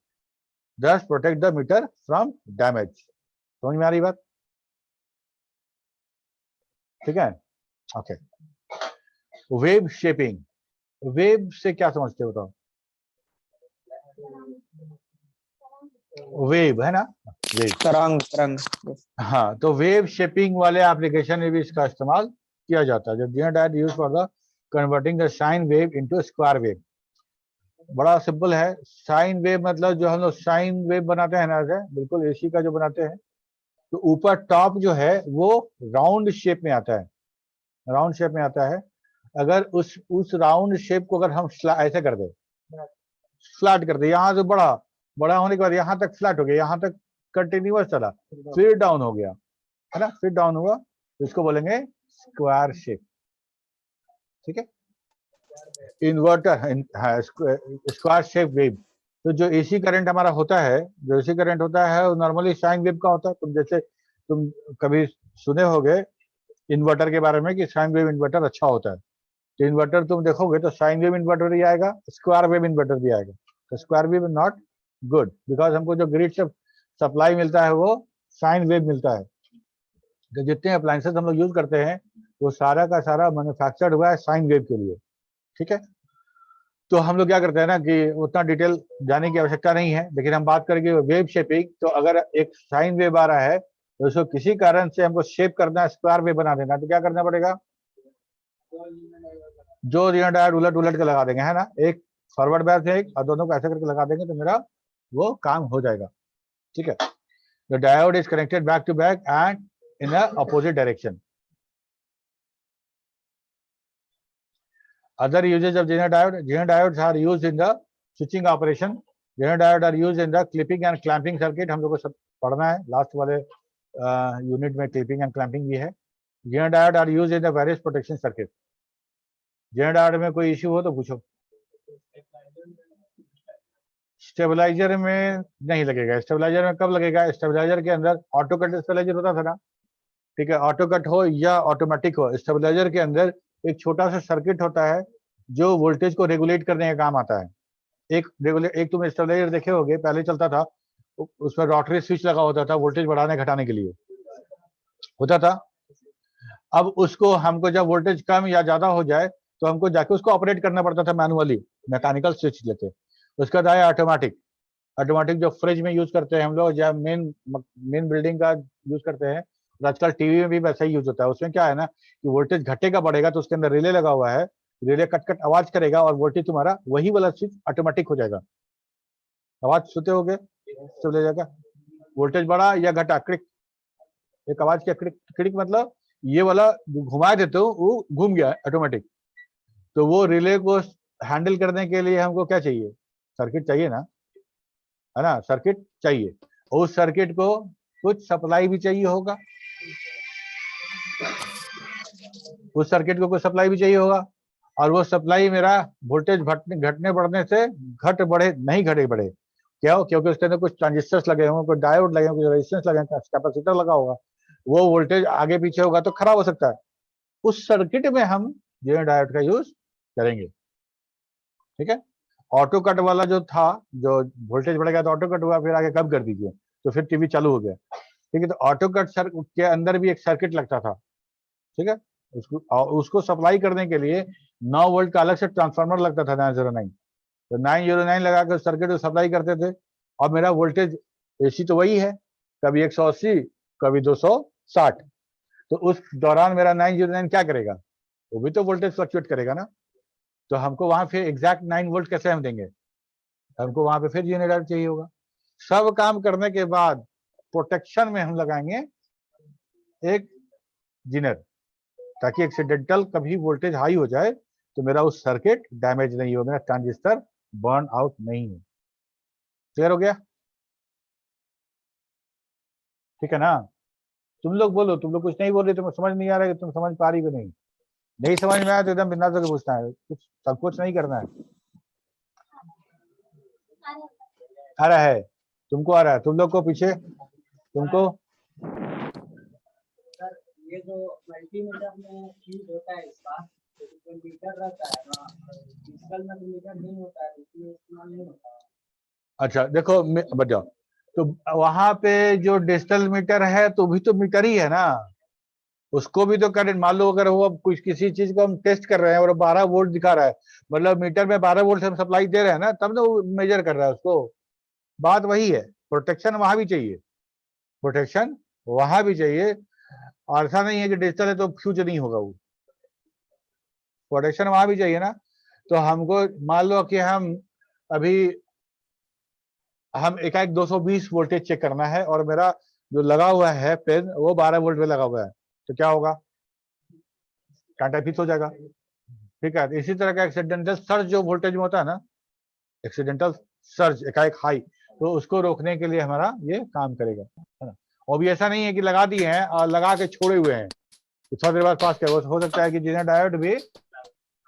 thus protect the meter from damage. समझ में आ रही बात? ठीक है, ओके। वेव शेपिंग, वेव से क्या समझते हो? बताओ। वेव है ना, वेव, तरंग। हाँ, तो वेव शेपिंग वाले एप्लीकेशन में भी इसका इस्तेमाल किया जाता है। जब Zener diode use for the converting the sine wave into square wave. बड़ा सिंपल है। साइन वेव मतलब जो हम लोग साइन वेव बनाते हैं ना, बिल्कुल एसी का जो बनाते हैं, तो ऊपर टॉप जो है वो राउंड शेप में आता है, राउंड शेप में आता है। अगर उस राउंड शेप को अगर हम ऐसे कर दे, फ्लैट कर दे, यहाँ से बड़ा बड़ा होने के बाद यहाँ तक फ्लैट हो गया, यहाँ तक कंटिन्यूअस चला, फिर डाउन हो गया, है ना, फिर डाउन हुआ, तो इसको बोलेंगे स्क्वायर शेप, ठीक है। Inverter, square shape wave. तो जो एसी करंट हमारा होता है, जो एसी करंट होता है वो नॉर्मली साइन वेव का होता है। तुम कभी सुने होगे इन्वर्टर के बारे में कि साइन वेव इन्वर्टर अच्छा होता है। तो इन्वर्टर तुम देखोगे तो साइन वेव इन्वर्टर भी आएगा, स्क्वायर वेव इन्वर्टर भी आएगा। तो square wave is not good, because हमको जो ग्रिड से सप्लाई मिलता है वो साइन वेव मिलता है। तो जितने अप्लायंसेस हम लोग यूज करते हैं वो सारा का सारा मैन्युफैक्चर्ड हुआ है साइन वेव के लिए, ठीक है। तो हम लोग क्या करते हैं ना कि उतना डिटेल जाने की आवश्यकता नहीं है, लेकिन हम बात करेंगे वेव शेपिंग। तो अगर एक साइन वेव आ रहा है तो उसको किसी कारण से हमको शेप करना है, स्क्वायर वेव बना देना, तो क्या करना पड़ेगा? जो लीनियर डायोड उलट उलट के लगा देंगे, है ना, एक फॉरवर्ड बैच है एक, और दोनों को ऐसे करके लगा देंगे तो मेरा वो काम हो जाएगा। ठीक है, the diode is connected back to back and in a opposite direction. Other uses of Zener diodes are used in the switching operation. Zener diodes are used in the clipping and clamping circuit. हम लोग को सब पढ़ना है, लास्ट वाले यूनिट में क्लिपिंग एंड क्लैंपिंग भी है। Zener diodes are used in the various protection circuit. Zener diode में कोई इश्यू हो तो पूछो। स्टेबलाइजर में नहीं लगेगा। स्टेबलाइजर में कब लगेगा? स्टेबलाइजर के अंदर ऑटो कट स्टेबलाइजर होता था ना, ठीक है, ऑटो कट हो या ऑटोमेटिक हो, स्टेबलाइजर के अंदर एक छोटा सा सर्किट होता है जो वोल्टेज को रेगुलेट करने का काम आता है। एक तुम स्टेबलाइजर देखे होगे, पहले चलता था, उसमें रोटरी स्विच लगा होता था वोल्टेज बढ़ाने घटाने के लिए होता था। अब उसको हमको जब वोल्टेज कम या ज्यादा हो जाए तो हमको जाके उसको ऑपरेट करना पड़ता था मैनुअली, मैकेनिकल स्विच लेके। उसका था ऑटोमेटिक। ऑटोमेटिक जो फ्रिज में यूज करते हैं हम लोग, या मेन बिल्डिंग का यूज करते हैं, और आजकल टीवी में भी वैसा ही यूज होता है। उसमें क्या है ना कि वोल्टेज घटेगा बढ़ेगा तो उसके अंदर रिले लगा हुआ है, रिले कट कट आवाज करेगा और वोल्टेज तुम्हारा वही वाला स्विच ऑटोमेटिक हो जाएगा। आवाज सुनते होगे, सब ले जाएगा, वोल्टेज बढ़ा या घटा, क्लिक, एक आवाज क्या, क्लिक क्लिक, मतलब ये वाला घुमा देते हो वो घूम गया ऑटोमेटिक। तो वो रिले को हैंडल करने के लिए हमको क्या चाहिए? सर्किट चाहिए ना, है ना, सर्किट चाहिए। उस सर्किट को कुछ सप्लाई भी चाहिए होगा, उस सर्किट को कुछ सप्लाई भी चाहिए होगा, और वो सप्लाई मेरा वोल्टेज घटने बढ़ने से घट बढ़े नहीं घटे बढ़े, क्या हो? क्योंकि उसके अंदर कुछ ट्रांजिस्टर्स लगे होंगे, कुछ डायोड लगे होंगे, कुछ रेजिस्टेंस लगे होंगे, कैपेसिटर लगा होगा, वो वोल्टेज आगे पीछे होगा तो खराब हो सकता है। उस सर्किट में हम जेनर डायोड का यूज करेंगे। ठीक है, ऑटो कट वाला जो था, जो वोल्टेज बढ़ गया तो ऑटो कट हुआ, फिर आगे कब कर दीजिए तो फिर टीवी चालू हो गया। ठीक है, तो ऑटो कट के अंदर भी एक सर्किट लगता था। ठीक है, उसको सप्लाई करने के लिए 9 वोल्ट का अलग से ट्रांसफार्मर लगता था 909। तो 909 लगा कर सर्किट को सप्लाई करते थे, और मेरा वोल्टेज एसी तो वही है, कभी 180 कभी 260। तो उस दौरान मेरा 909 क्या करेगा? वो भी तो वोल्टेज फ्लक्चुएट करेगा ना। तो हमको वहां फिर एग्जैक्ट 9 वोल्ट कैसे हम देंगे? हमको वहां पे फिर जनरेटर चाहिए होगा। सब काम करने के बाद प्रोटेक्शन में हम लगाएंगे एक जिनर, ताकि एक्सीडेंटल कभी वोल्टेज हाई हो जाए तो मेरा उस सर्किट डैमेज नहीं हो, मेरा ट्रांजिस्टर बर्न आउट नहीं हो। क्लियर हो गया? ठीक है ना? तुम लोग बोलो, तुम लोग कुछ नहीं बोल रहे, तुम्हें समझ नहीं आ रहा है कि तुम समझ पा रही हो नहीं? नहीं समझ में आया तो एकदम बिंदास होकर पूछना है, कुछ संकोच नहीं करना है। आ रहा है, तुमको आ रहा है, तुम लोग को पीछे तुमको सर ये जो मल्टीमीटर में यूज होता है इसका, तो मीटर रहता है ना, डिजिटल में मीटर नहीं होता है, इसमें इस्तेमाल नहीं होता है। अच्छा देखो, बताओ, तो वहां पे जो डिजिटल मीटर है तो भी तो मीटर ही है ना, उसको भी तो करंट, मान लो अगर वो कुछ किसी चीज को हम टेस्ट कर रहे हैं और 12 वोल्ट दिखा रहा है, मतलब मीटर में 12 वोल्ट से हम सप्लाई दे रहे हैं ना, तब तो वो मेजर कर रहा है उसको। बात वही है, प्रोटेक्शन वहां भी चाहिए, प्रोटेक्शन वहां भी चाहिए। और ऐसा नहीं है कि डिजिटल है तो फ्यूज नहीं होगा, वो प्रोटेक्शन वहां भी चाहिए ना। तो हमको मान लो कि अभी हम एकाएक 220 वोल्टेज चेक करना है और मेरा जो लगा हुआ है पेन वो 12 वोल्ट पे लगा हुआ है, तो क्या होगा? टाटा फिक्स हो जाएगा। ठीक है, इसी तरह का एक्सीडेंटल सर्ज जो वोल्टेज में होता है ना, एक्सीडेंटल सर्ज एकाएक हाई, तो उसको रोकने के लिए हमारा ये काम करेगा, है ना। और भी ऐसा नहीं है कि लगा दिए हैं और लगा के छोड़े हुए हैं तो थोड़ी देर बाद पास कर, हो सकता है कि जेनर डायोड भी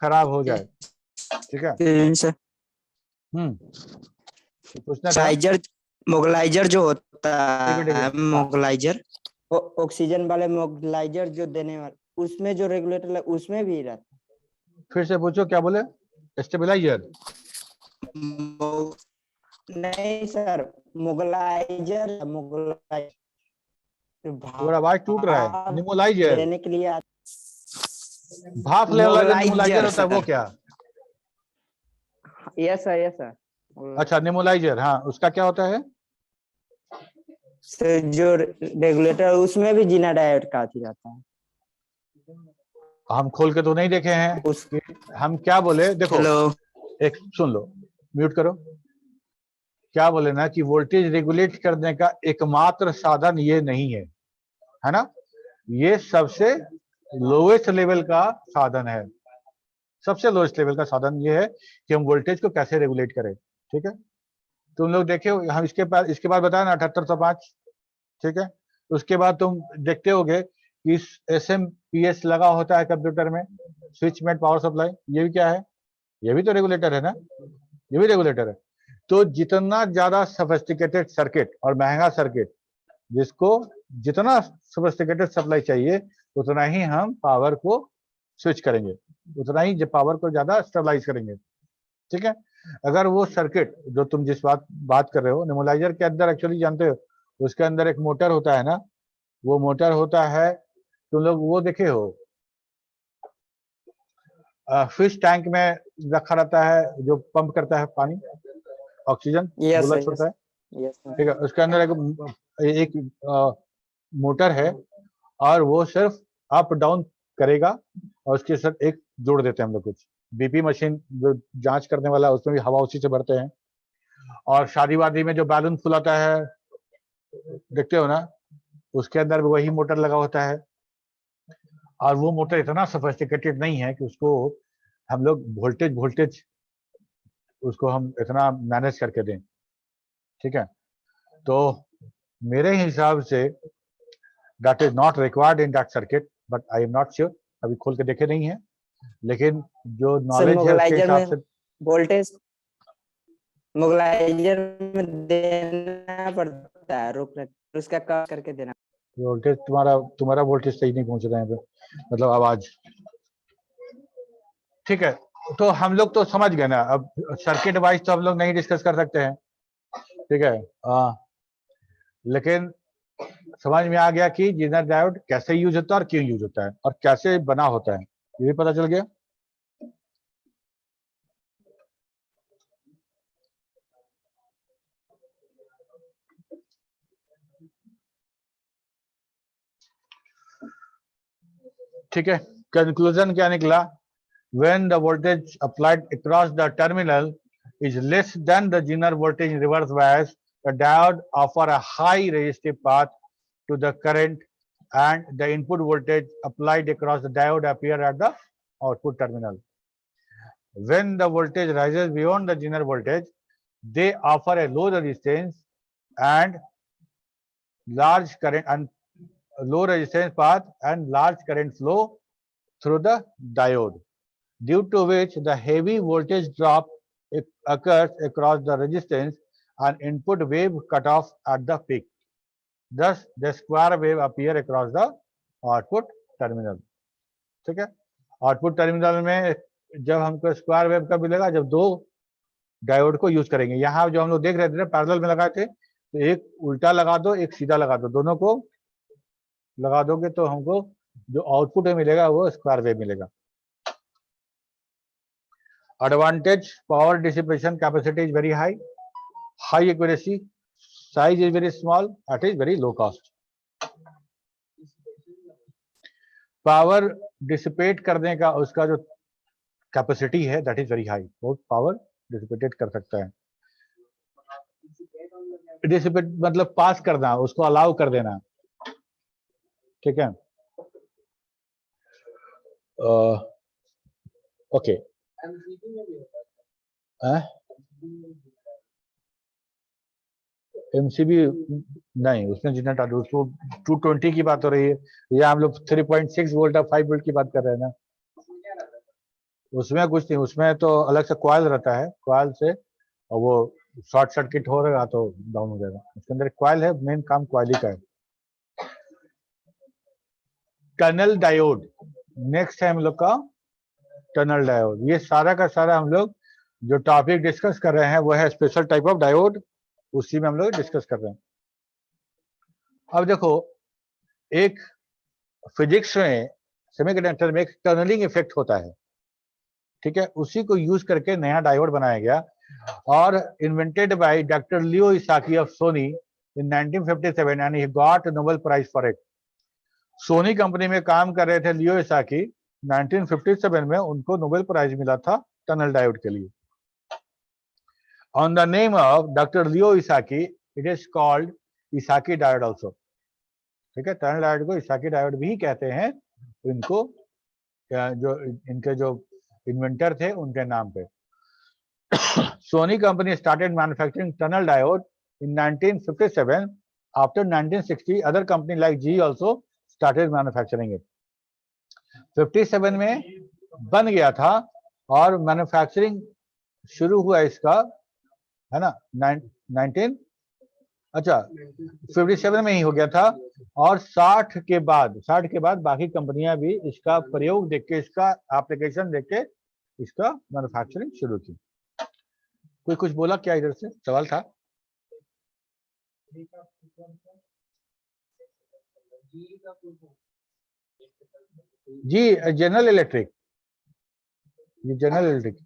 खराब हो जाए। ठीक है, पूछना था। मोगलाइजर जो होता ठीक है, है, मोगलाइजर, ऑक्सीजन वाले मोगलाइजर जो देने वाले, उसमें जो रेगुलेटर उसमें भी रहता। फिर से पूछो, क्या बोले? स्टेबलाइजर नहीं सर, मोगलाइजर तुम्हारा आवाज टूट रहा है। निमोलाइजर देने के लिए भाप लेने वाला जो निमोलाइजर होता है वो क्या? Yes sir, yes sir. अच्छा, नेबुलाइजर, हाँ, उसका क्या होता है? सर जो रेगुलेटर उसमें भी जीना डायोड का अथी रहता है। हम खोल के तो नहीं देखे हैं उस कि हम क्या बोले, देखो हेलो, एक सुन लो, म्यूट करो। क्या बोले ना कि वोल्टेज रेगुलेट करने का एकमात्र साधन ये नहीं है ना, ये सबसे लोएस्ट लेवल का साधन है। सबसे लोएस्ट लेवल का साधन ये है कि हम वोल्टेज को कैसे रेगुलेट करें। ठीक है, तुम लोग देखे हम इसके बाद बताया ना 7805। ठीक है, उसके बाद तुम देखते होगे कि SMPS लगा होता है कंप्यूटर में, स्विच मेड पावर सप्लाई। ये भी क्या है? ये भी तो रेगुलेटर है ना, ये भी रेगुलेटर है। तो जितना ज्यादा सोफिस्टिकेटेड सर्किट और महंगा सर्किट, जिसको जितना सोफिस्टिकेटेड सप्लाई चाहिए, उतना ही हम पावर को स्विच करेंगे, उतना ही पावर को ज्यादा स्टेबलाइज करेंगे। ठीक है, अगर वो सर्किट जो तुम जिस बात कर रहे हो, नेबुलाइजर के अंदर एक्चुअली जानते हो उसके अंदर एक मोटर होता है ना, वो मोटर होता है, तुम लोग वो देखे हो फिश टैंक में रखा रहता है जो पंप करता है पानी, ऑक्सीजन यस गोला सर, छोड़ता है। Yes sir. ठीक है, उसके अंदर एक मोटर है और वो सिर्फ अप डाउन करेगा, और उसके साथ एक जोड़ देते हैं हम लोग कुछ बीपी मशीन जो जांच करने वाला है, उसमें भी हवा उसी से भरते हैं। और शादी वादी में जो बैलून फुलाता है देखते हो ना, उसके अंदर भी वही मोटर लगा होता है। और वो मोटर इतना सोफिस्टिकेटेड नहीं है कि उसको हम लोग वोल्टेज उसको हम इतना मैनेज करके दें। ठीक है, तो मेरे हिसाब say that is not required in that circuit, but I am not sure, अभी खोल के देखे नहीं है, लेकिन जो सर नॉलेज है उसके मोगलाइजर हिसाब में से वोल्टेज मोगलाइजर में देना पड़ता है, रोक उसका कम करके देना। वोल्टेज तुम्हारा वोल्टेज सही नहीं पहुंच रहा है, मतलब आवाज। ठीक है, तो हम लोग तो समझ गए ना, अब सर्किट वाइज तो हम लोग नहीं डिस्कस कर सकते हैं। ठीक है, लेकिन समझ में आ गया कि जीनर डायोड कैसे यूज होता है और क्यों यूज होता है और कैसे बना होता है, ये भी पता चल गया। ठीक है, कंक्लूजन क्या निकला? when the voltage applied across the terminal is less than the Zener voltage in reverse bias, the diode offer a high resistive path to the current, and the input voltage applied across the diode appear at the output terminal. When the voltage rises beyond the Zener voltage, they offer a low resistance and large current and low resistance path and large current flow through the diode, due to which the heavy voltage drop occurs across the resistance and input wave cut off at the peak. Thus, the square wave appear across the output terminal. ठीक है, आउटपुट टर्मिनल में जब हमको स्क्वायर वेव कब मिलेगा? जब दो डायोड को यूज करेंगे। यहाँ जो हम लोग देख रहे थे ना, पैरेलल में लगाए थे, तो एक उल्टा लगा दो, एक सीधा लगा दो, दोनों को लगा दोगे तो हमको जो आउटपुट में मिलेगा वो स्क्वायर वेव मिलेगा। Advantage: power dissipation capacity is very high, high accuracy, size is very small, at is very low cost. Power dissipate करने का उसका जो कैपेसिटी है दैट इज वेरी हाई, बहुत पावर डिसिपेटेड कर सकता है। डिसिपेट मतलब पास करना, उसको अलाउ कर देना। ठीक है, ओके। एमसीबी नहीं, उसमें जितना टाटा, उसको 220 की बात हो रही है, या हम लोग 3.6 वोल्ट और 5 वोल्ट की बात कर रहे हैं ना। उसमें कुछ नहीं, उसमें तो अलग से कॉइल रहता है, कॉइल से और वो शॉर्ट सर्किट हो रहा तो डाउन हो जाएगा। उसके अंदर कॉइल है, मेन काम कॉइल ही का है। टनल डायोड नेक्स्ट है हम लोग का, टनल डायोड। ये सारा का सारा हम लोग जो टॉपिक डिस्कस कर रहे हैं वो है स्पेशल टाइप ऑफ डायोड, उसी में हम लोग डिस्कस कर रहे हैं। अब देखो, एक फिजिक्स में सेमीकंडक्टर में एक टनलिंग इफेक्ट होता है। ठीक है, उसी को यूज करके नया डायोड बनाया गया or invented by Dr. Leo Isaki of Sony in 1957 and he got a Nobel Prize for it. Sony company में काम कर रहे थे लियो इसाकी, 1957 में उनको नोबेल प्राइज मिला था टनल डायोड के लिए. On the name of Dr. Leo Isaki, it is called Isaki diode also. ठीक है, टनल डायोड को इसाकी डायोड भी कहते हैं, इनको जो इनके जो इन्वेंटर थे उनके नाम पे. Sony company started manufacturing tunnel diode in 1957. After 1960, other company like GE also started manufacturing it. 57 में बन गया था और मैन्युफैक्चरिंग शुरू हुआ इसका, है ना, 57 में ही हो गया था. और 60 के बाद बाकी कंपनियां भी इसका प्रयोग देख के, इसका एप्लीकेशन देख के इसका मैन्युफैक्चरिंग शुरू की. कोई कुछ बोला क्या? इधर से सवाल था? जी, जनरल इलेक्ट्रिक. ये general electric.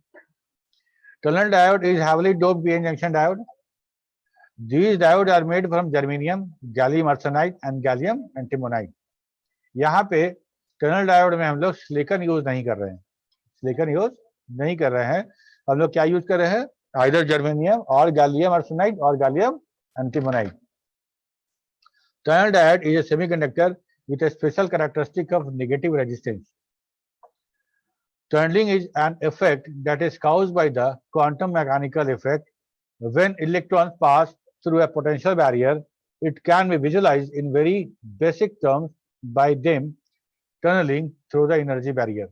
Tunnel diode is heavily doped PN junction diode. These diodes are made from germanium, gallium arsenide and gallium antimonide. यहाँ पे टनल डायोड में हम लोग सिलिकॉन यूज नहीं कर रहे हैं. हम लोग क्या यूज कर रहे हैं? आइदर जर्मेनियम और गैलियम आर्सेनाइड और gallium antimonide. Tunnel diode is a semiconductor with a special characteristic of negative resistance. Tunneling is an effect that is caused by the quantum mechanical effect. When electrons pass through a potential barrier, it can be visualized in very basic terms by them tunneling through the energy barrier.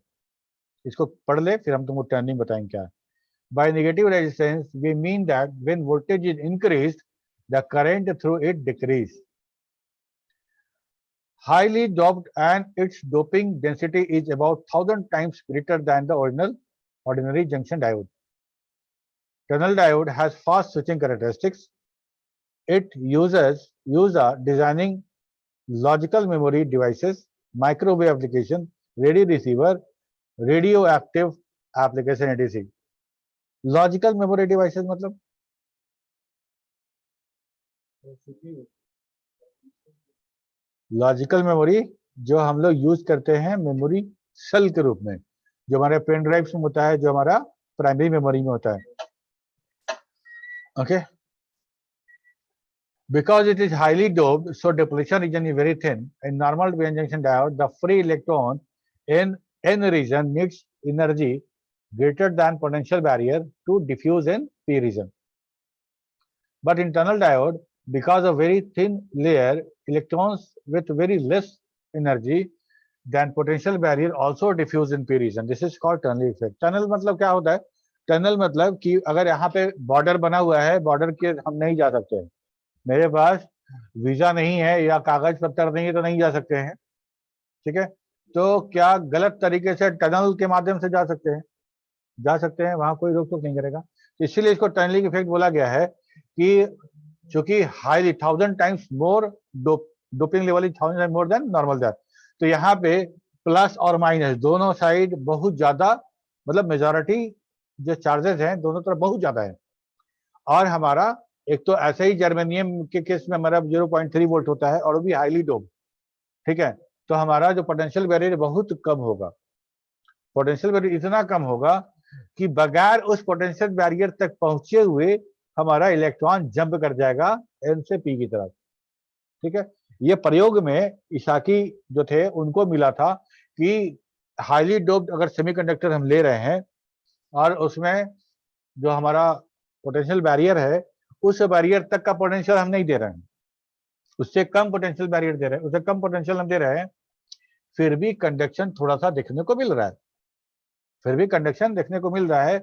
इसको पढ़ ले, फिर हम तुमको टनलिंग बताएंगे क्या है. By negative resistance, we mean that when voltage is increased, the current through it decreases. Highly doped and its doping density is about 1000 times greater than the ordinary junction diode. Tunnel diode has fast switching characteristics. It uses designing logical memory devices, microwave application, radio receiver, radioactive application etc. Logical memory devices मतलब लॉजिकल मेमोरी जो हम लोग यूज करते हैं मेमोरी सेल के रूप में, जो हमारे पेन ड्राइव में होता है, जो हमारा प्राइमरी मेमोरी में होता है. Okay, because it is highly doped, so depletion region is very thin. In normal PN junction diode, the free electron in N region needs energy greater than potential barrier to diffuse in P region. But in tunnel diode, because of very thin layer, electrons with very less energy than potential barrier also diffuse in P region. This is called tunnel effect. Tunnel मतलब क्या होता है? टनल मतलब कि अगर यहाँ पे बॉर्डर बना हुआ है, बॉर्डर के हम नहीं जा सकते हैं, मेरे पास वीजा नहीं है या कागज पत्र नहीं है तो नहीं जा सकते हैं. ठीक है, तो क्या गलत तरीके से टनल के माध्यम से जा सकते हैं? जा सकते हैं, वहां कोई रोक टोक नहीं करेगा. इसीलिए इसको टनलिंग इफेक्ट बोला गया है कि चूंकि highly 1000 times more doping level is 1000 times more than normal that. तो यहाँ पे प्लस और माइनस दोनों साइड बहुत ज्यादा, मतलब मेजॉरिटी जो चार्जेस हैं दोनों तरफ बहुत ज्यादा है. और हमारा एक तो ऐसे ही जर्मेनियम के केस में हमारा 0.3 वोल्ट होता है और वो भी हाईली डोप. ठीक है, तो हमारा जो पोटेंशियल बैरियर बहुत कम होगा. पोटेंशियल बैरियर इतना कम होगा कि बगैर उस पोटेंशियल बैरियर तक पहुंचे हुए हमारा इलेक्ट्रॉन जंप कर जाएगा एन से पी की तरफ. ठीक है, ये प्रयोग में इसाकी जो थे उनको मिला था कि हाईली डोप्ड अगर सेमीकंडक्टर हम ले रहे हैं और उसमें जो हमारा पोटेंशियल बैरियर है उस बैरियर तक का पोटेंशियल हम नहीं दे रहे हैं, उससे कम पोटेंशियल बैरियर दे रहे हैं, उससे कम पोटेंशियल हम दे रहे हैं, फिर भी कंडक्शन थोड़ा सा देखने को मिल रहा है,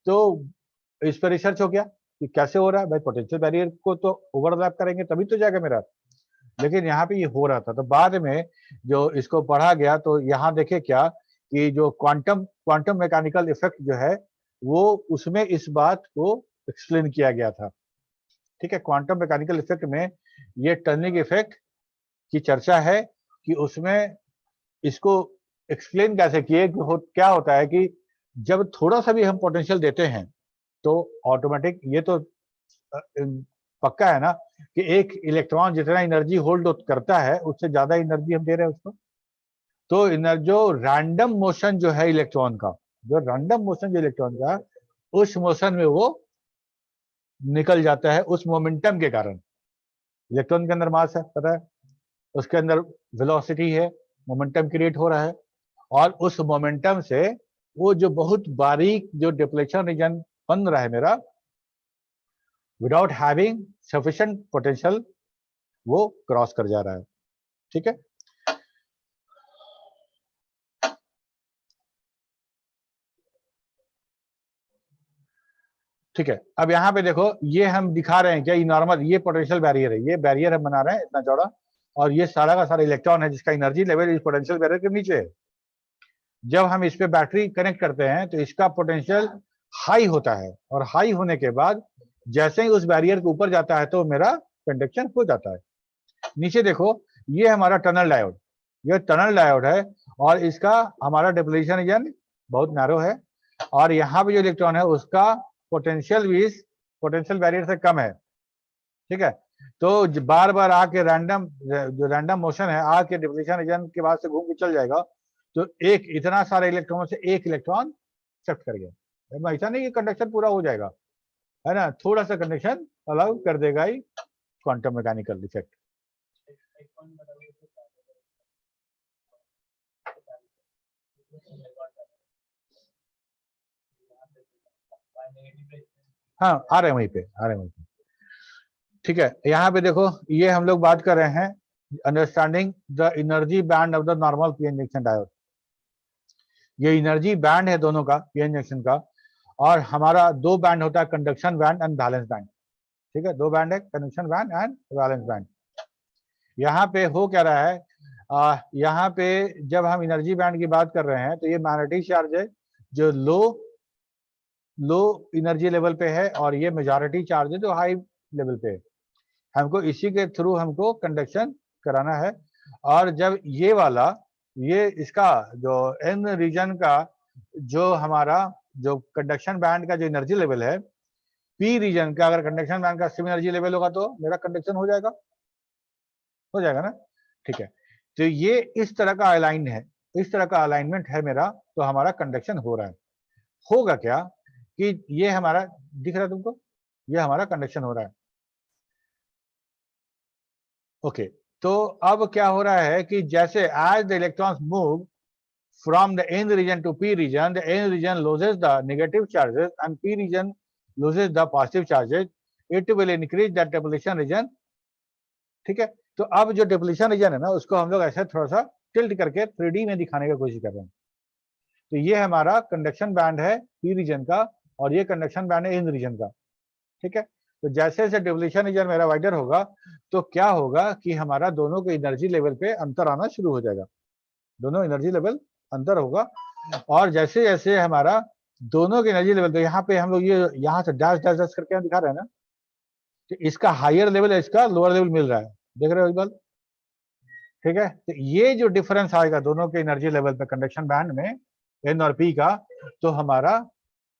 तो इस पर रिसर्च हो गया कि कैसे हो रहा है. भाई पोटेंशियल बैरियर को तो ओवरलैप करेंगे तभी तो जाएगा मेरा, लेकिन यहाँ पे ये हो रहा था. तो बाद में जो इसको पढ़ा गया तो यहाँ देखे क्या कि जो क्वांटम मैकेनिकल इफेक्ट जो है वो उसमें इस बात को एक्सप्लेन किया गया था. ठीक है, क्वांटम मैकेनिकल इफेक्ट में ये टनलिंग इफेक्ट की चर्चा है कि उसमें इसको एक्सप्लेन कैसे किए कि क्या होता है कि जब थोड़ा सा भी हम पोटेंशियल देते हैं तो ऑटोमेटिक ये तो पक्का है ना कि एक इलेक्ट्रॉन जितना एनर्जी होल्ड करता है उससे ज्यादा एनर्जी हम दे रहे हैं उसको। तो जो रैंडम मोशन जो है इलेक्ट्रॉन का, जो रैंडम मोशन जो इलेक्ट्रॉन का, उस मोशन में वो निकल जाता है उस मोमेंटम के कारण। इलेक्ट्रॉन के अंदर मास है, पता है, उसके अंदर वेलोसिटी है, मोमेंटम क्रिएट हो रहा है, और उस मोमेंटम से वो जो बहुत बारीक जो डिप्लेशन रीजन बन रहा है मेरा, विदाउट हैविंग सफिशिएंट पोटेंशियल, वो क्रॉस कर जा रहा है। ठीक है, ठीक है। अब यहाँ पे देखो, ये हम दिखा रहे हैं क्या, ये नॉर्मल, ये पोटेंशियल बैरियर है, ये बैरियर हम बना रहे हैं इतना चौड़ा, और ये सारा का सारा इलेक्ट्रॉन है जिसका एनर्जी लेवल इस पोटेंशियल बैरियर के नीचे है। जब हम इस पे बैटरी कनेक्ट करते हैं तो इसका पोटेंशियल हाई होता है, और हाई होने के बाद जैसे ही उस बैरियर के ऊपर जाता है तो मेरा कंडक्शन हो जाता है। नीचे देखो, ये हमारा टनल डायोड, ये टनल डायोड है, और इसका हमारा डिप्लीशन रीजन बहुत नैरो है, और यहाँ पे जो इलेक्ट्रॉन है उसका पोटेंशियल भी इस पोटेंशियल बैरियर से कम है। ठीक है, तो बार बार आके रैंडम, जो रैंडम मोशन है आके डिप्लीशन रीजन के बाद से घूम के चल जाएगा, तो एक इतना सारे इलेक्ट्रॉन से एक इलेक्ट्रॉन शिफ्ट कर गया। ऐसा नहीं कि कंडक्शन पूरा हो जाएगा, है ना, थोड़ा सा कंडक्शन अलाउ कर देगा ही क्वांटम मैकेनिकल इफेक्ट। हाँ, आ रहे हैं वहीं पे, आ रहे हैं वहीं पे। ठीक है, यहाँ पे देखो, ये हम लोग बात कर रहे हैं understanding the energy band of the normal P injection diode. ये एनर्जी बैंड है दोनों का, पी इंजेक्शन का, और हमारा दो बैंड होता है, conduction band and balance band. ठीक है, दो बैंड है, conduction band and balance band. यहाँ पे हो क्या रहा है, यहाँ पे जब हम एनर्जी बैंड की बात कर रहे हैं तो ये मैग्नेटिक चार्ज है जो लो एनर्जी लेवल पे है, और ये मेजॉरिटी चार्ज है जो हाई लेवल पे है। हमको इसी के थ्रू हमको कंडक्शन कराना है। और जब ये वाला, ये इसका जो एन रीजन का जो हमारा जो कंडक्शन बैंड का जो एनर्जी लेवल है, पी रीजन का अगर कंडक्शन बैंड का सेम एनर्जी लेवल होगा तो मेरा कंडक्शन हो जाएगा ना। ठीक है, तो ये इस तरह का अलाइन है, इस तरह का अलाइनमेंट है मेरा, तो हमारा कंडक्शन हो रहा है। होगा क्या कि ये हमारा दिख रहा है तुमको, ये हमारा कंडक्शन हो रहा है। ओके, तो अब क्या हो रहा है कि जैसे as the electrons move from the n region to p region, the n region loses the negative charges and p region loses the positive charges. It will increase that depletion region. ठीक है, तो अब जो डिप्लीशन रीजन है ना, उसको हम लोग ऐसे थोड़ा सा टिल्ट करके 3D में दिखाने की कोशिश कर रहे हैं। तो ये हमारा कंडक्शन बैंड है पी रीजन का, और ये कंडक्शन बैंड है एन रीजन का। ठीक है, तो जैसे जैसे डिप्लीशन रीजन मेरा वाइडर होगा तो क्या होगा कि हमारा दोनों के एनर्जी लेवल पे अंतर आना शुरू हो जाएगा, दोनों एनर्जी लेवल अंतर होगा। और जैसे जैसे हमारा दोनों के एनर्जी लेवल, तो यहाँ पे हम लोग ये यहाँ से डैश डैश डैश करके दिखा रहे हैं ना, कि इसका हायर लेवल है, इसका लोअर लेवल मिल रहा है, देख रहे हो इकबाल। ठीक है, तो ये जो डिफरेंस आएगा दोनों के एनर्जी लेवल पे कंडक्शन बैंड में, एन और पी का, तो हमारा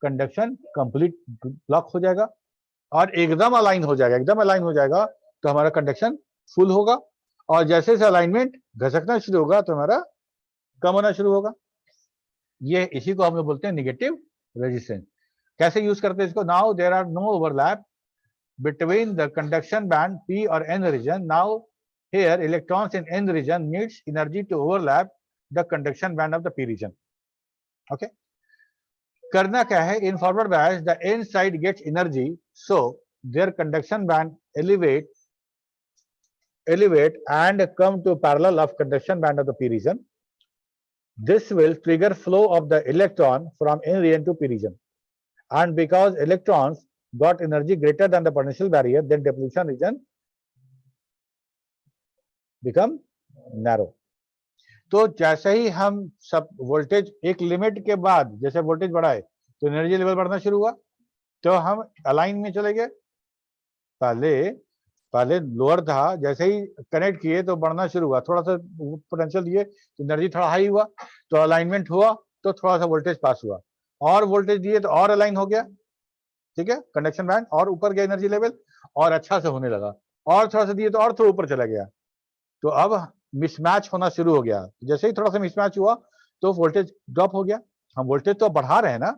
कंडक्शन कंप्लीट ब्लॉक हो जाएगा और एकदम अलाइन हो जाएगा, एकदम अलाइन हो जाएगा तो हमारा कंडक्शन फुल होगा। और जैसे जैसे अलाइनमेंट घसकना शुरू होगा तो हमारा कम होना शुरू होगा। ये इसी को हम लोग बोलते हैं नेगेटिव रेजिस्टेंस। कैसे यूज करते हैं इसको? Now there are no overlap between the conduction band P or N region. Now here electrons in N region needs energy to overlap the conduction band of the P region. Okay, करना क्या है? In forward bias the N side gets energy, so their conduction band elevate and come to parallel of conduction band of the P region. This will trigger flow of the electron from N region to P region, and because electrons got energy greater than the potential barrier, then depletion region become narrow. तो जैसे ही हम सब वोल्टेज एक लिमिट के बाद जैसे वोल्टेज बढ़ाए तो एनर्जी लेवल बढ़ना शुरू हुआ, तो हम अलाइन में चले गए। पहले लोअर था, जैसे ही कनेक्ट किए तो बढ़ना शुरू हुआ, थोड़ा सा पोटेंशियल दिए तो एनर्जी थोड़ा हाई हुआ, तो अलाइनमेंट हुआ, तो थोड़ा सा वोल्टेज पास हुआ, और वोल्टेज दिए तो और अलाइन हो गया, ठीक है, कंडक्शन बैंड, और ऊपर गया एनर्जी लेवल और अच्छा से होने लगा, और थोड़ा सा दिए तो और थोड़ा ऊपर चला गया, तो अब मिसमैच होना शुरू हो गया। जैसे ही थोड़ा सा मिसमैच हुआ तो वोल्टेज ड्रॉप हो गया। हम वोल्टेज तो बढ़ा रहे हैं ना,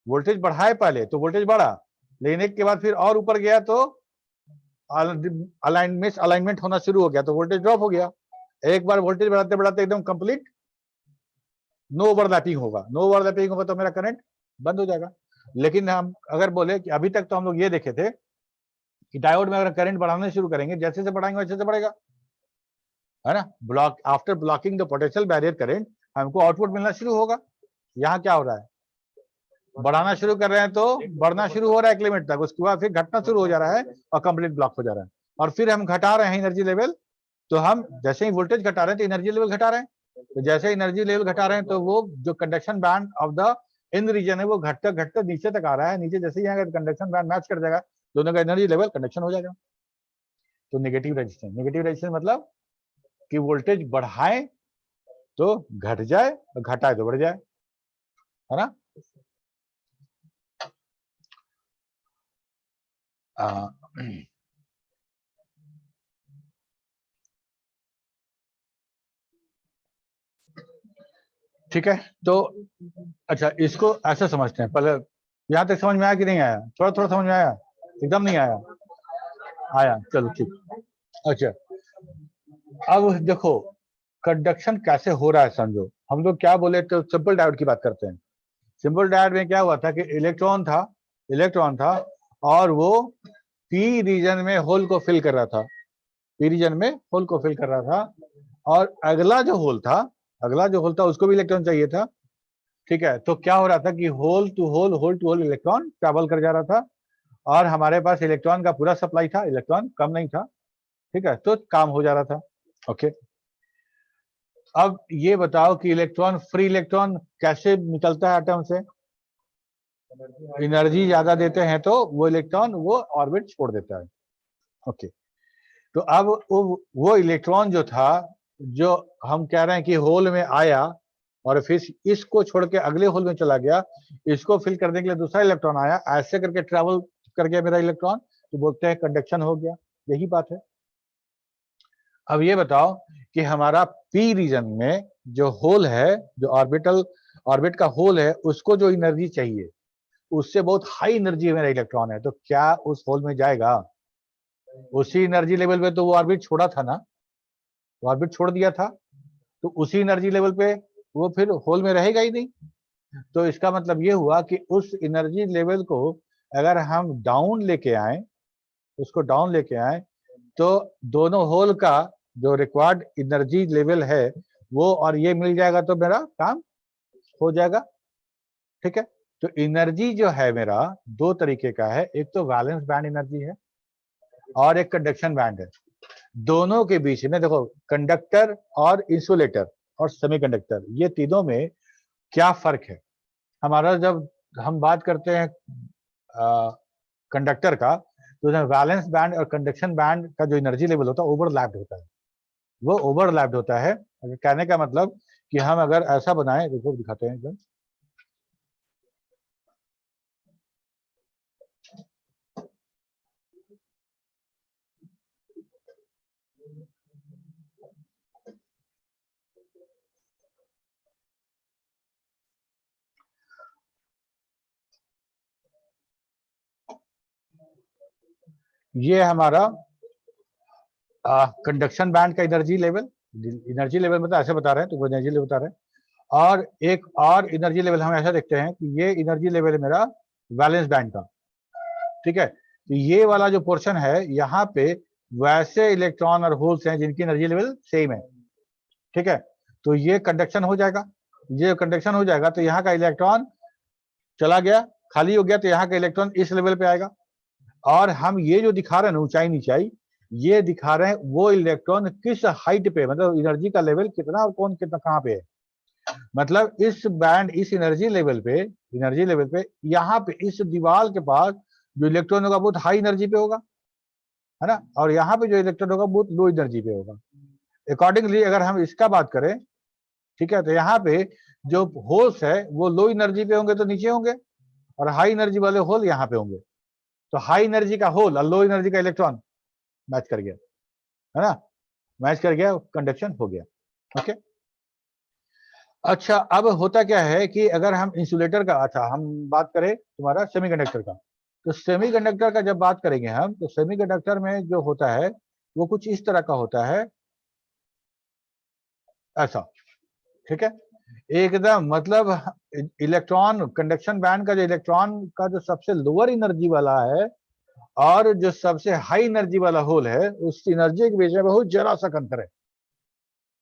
वोल्टेज बढ़ाए पहले तो वोल्टेज बढ़ा, लेकिन एक के बाद फिर और ऊपर गया तो अलाइनमेंट होना शुरू हो गया तो वोल्टेज ड्रॉप हो गया। एक बार वोल्टेज बढ़ाते बढ़ाते एकदम कंप्लीट नो ओवरलैपिंग होगा, नो ओवरलैपिंग होगा तो मेरा करंट बंद हो जाएगा। लेकिन हम अगर बोले कि अभी तक तो हम लोग ये देखे थे कि डायोड में अगर करंट बढ़ाना शुरू करेंगे, जैसे से बढ़ाएंगे वैसे से बढ़ेगा, है ना। Block after blocking the potential barrier current हमको आउटपुट मिलना शुरू होगा। यहाँ क्या हो रहा है, बढ़ाना शुरू कर रहे हैं तो बढ़ना शुरू हो रहा है एक लिमिट तक, उसके बाद फिर घटना शुरू हो जा रहा है और कंप्लीट ब्लॉक हो जा रहा है, और फिर हम घटा रहे हैं एनर्जी लेवल। तो हम जैसे ही वोल्टेज घटा रहे हैं तो एनर्जी लेवल घटा रहे हैं, तो जैसे एनर्जी लेवल घटा रहे हैं तो वो जो conduction band of the n region है वो घटते घटते नीचे तक आ रहा है। नीचे जैसे ही यहाँ कंडक्शन बैंड मैच कर जाएगा दोनों का एनर्जी लेवल कंडक्शन हो जाएगा। तो नेगेटिव रेजिस्टेंस मतलब कि वोल्टेज बढ़ाए तो घट जाए और घटाए तो बढ़ जाए, है ना। ठीक है, तो अच्छा इसको ऐसा समझते हैं, पहले यहाँ तक समझ में आया कि नहीं आया, थोड़ा थोड़ा समझ में आया, एकदम नहीं आया, आया, चलो ठीक। अच्छा अब देखो कंडक्शन कैसे हो रहा है समझो। हम लोग क्या बोले तो सिंपल डायोड की बात करते हैं। सिंपल डायोड में क्या हुआ था कि इलेक्ट्रॉन था और वो पी रीजन में होल को फिल कर रहा था, पी रीजन में होल को फिल कर रहा था, और अगला जो होल था उसको भी इलेक्ट्रॉन चाहिए था। ठीक है, तो क्या हो रहा था कि hole to hole electron travel कर जा रहा था, और हमारे पास इलेक्ट्रॉन का पूरा सप्लाई था, इलेक्ट्रॉन कम नहीं था। ठीक है, तो काम हो जा रहा था। ओके, अब ये बताओ कि फ्री इलेक्ट्रॉन कैसे निकलता है एटम से। एनर्जी ज्यादा देते हैं तो वो इलेक्ट्रॉन वो ऑर्बिट छोड़ देता है। ओके, तो अब वो इलेक्ट्रॉन जो था, जो हम कह रहे हैं कि होल में आया और फिर इसको छोड़ के अगले होल में चला गया, इसको फिल करने के लिए दूसरा इलेक्ट्रॉन आया, ऐसे करके ट्रेवल कर गया मेरा इलेक्ट्रॉन, तो बोलते हैं कंडक्शन हो गया। यही बात है। अब ये बताओ कि हमारा पी रीजन में जो होल है, जो ऑर्बिट का होल है, उसको जो एनर्जी चाहिए उससे बहुत हाई एनर्जी मेरा इलेक्ट्रॉन है, तो क्या उस होल में जाएगा? उसी एनर्जी लेवल पे तो वो ऑर्बिट छोड़ा था ना, ऑर्बिट छोड़ दिया था, तो उसी एनर्जी लेवल पे वो फिर होल में रहेगा ही नहीं। तो इसका मतलब ये हुआ कि उस एनर्जी लेवल को अगर हम डाउन लेके आए, उसको डाउन लेके आए, तो दोनों होल का जो रिक्वायर्ड एनर्जी लेवल है वो और ये मिल जाएगा तो मेरा काम हो जाएगा। ठीक है, तो एनर्जी जो है मेरा दो तरीके का है, एक तो वैलेंस बैंड एनर्जी है और एक कंडक्शन बैंड है। दोनों के बीच में देखो, कंडक्टर और इंसुलेटर और सेमीकंडक्टर, ये तीनों में क्या फर्क है हमारा। जब हम बात करते हैं कंडक्टर का, तो वैलेंस बैंड और कंडक्शन बैंड का जो एनर्जी लेवल होता है ओवरलैप्ड होता है, वो ओवरलैप्ड होता है। कहने का मतलब कि हम अगर ऐसा बनाएं, देखो दिखाते हैं एकदम, ये हमारा कंडक्शन बैंड का एनर्जी लेवल मतलब ऐसे बता रहे हैं, तो वो एनर्जी लेवल बता रहे हैं। और एक और एनर्जी लेवल हम ऐसा देखते हैं कि ये एनर्जी लेवल है मेरा वैलेंस बैंड का। ठीक है, तो ये वाला जो पोर्शन है यहाँ पे वैसे इलेक्ट्रॉन और होल्स हैं जिनकी एनर्जी लेवल सेम है। ठीक है, तो ये कंडक्शन हो जाएगा, ये कंडक्शन हो जाएगा तो यहाँ का इलेक्ट्रॉन चला गया, खाली हो गया, तो यहाँ का इलेक्ट्रॉन इस लेवल पे आएगा। और हम ये जो दिखा रहे हैं ऊंचाई नीचाई, ये दिखा रहे हैं वो इलेक्ट्रॉन किस हाइट पे, मतलब एनर्जी का लेवल कितना और कौन कितना कहाँ पे है। मतलब इस बैंड, इस एनर्जी लेवल पे यहाँ पे इस दीवार के पास जो इलेक्ट्रॉन होगा बहुत हाई एनर्जी पे होगा, है ना, और यहाँ पे जो इलेक्ट्रॉन होगा बहुत लो एनर्जी पे होगा। अकॉर्डिंगली अगर हम इसका बात करें, ठीक है, तो यहाँ पे जो होल्स है वो लो एनर्जी पे होंगे तो नीचे होंगे, और हाई एनर्जी वाले होल यहाँ पे होंगे। तो हाई एनर्जी का होल और लो एनर्जी का इलेक्ट्रॉन मैच कर गया, है ना, मैच कर गया, कंडक्शन हो गया। ओके, अच्छा अब होता क्या है कि अगर हम इंसुलेटर का, अच्छा हम बात करें तुम्हारा सेमीकंडक्टर का, तो सेमीकंडक्टर का जब बात करेंगे हम, तो सेमीकंडक्टर में जो होता है वो कुछ इस तरह का होता है, ऐसा, ठीक है, एकदम मतलब इलेक्ट्रॉन कंडक्शन बैंड का जो इलेक्ट्रॉन का जो सबसे लोअर एनर्जी वाला है और जो सबसे हाई एनर्जी वाला होल है, उस एनर्जी के बीच में बहुत जरा सा अंतर है,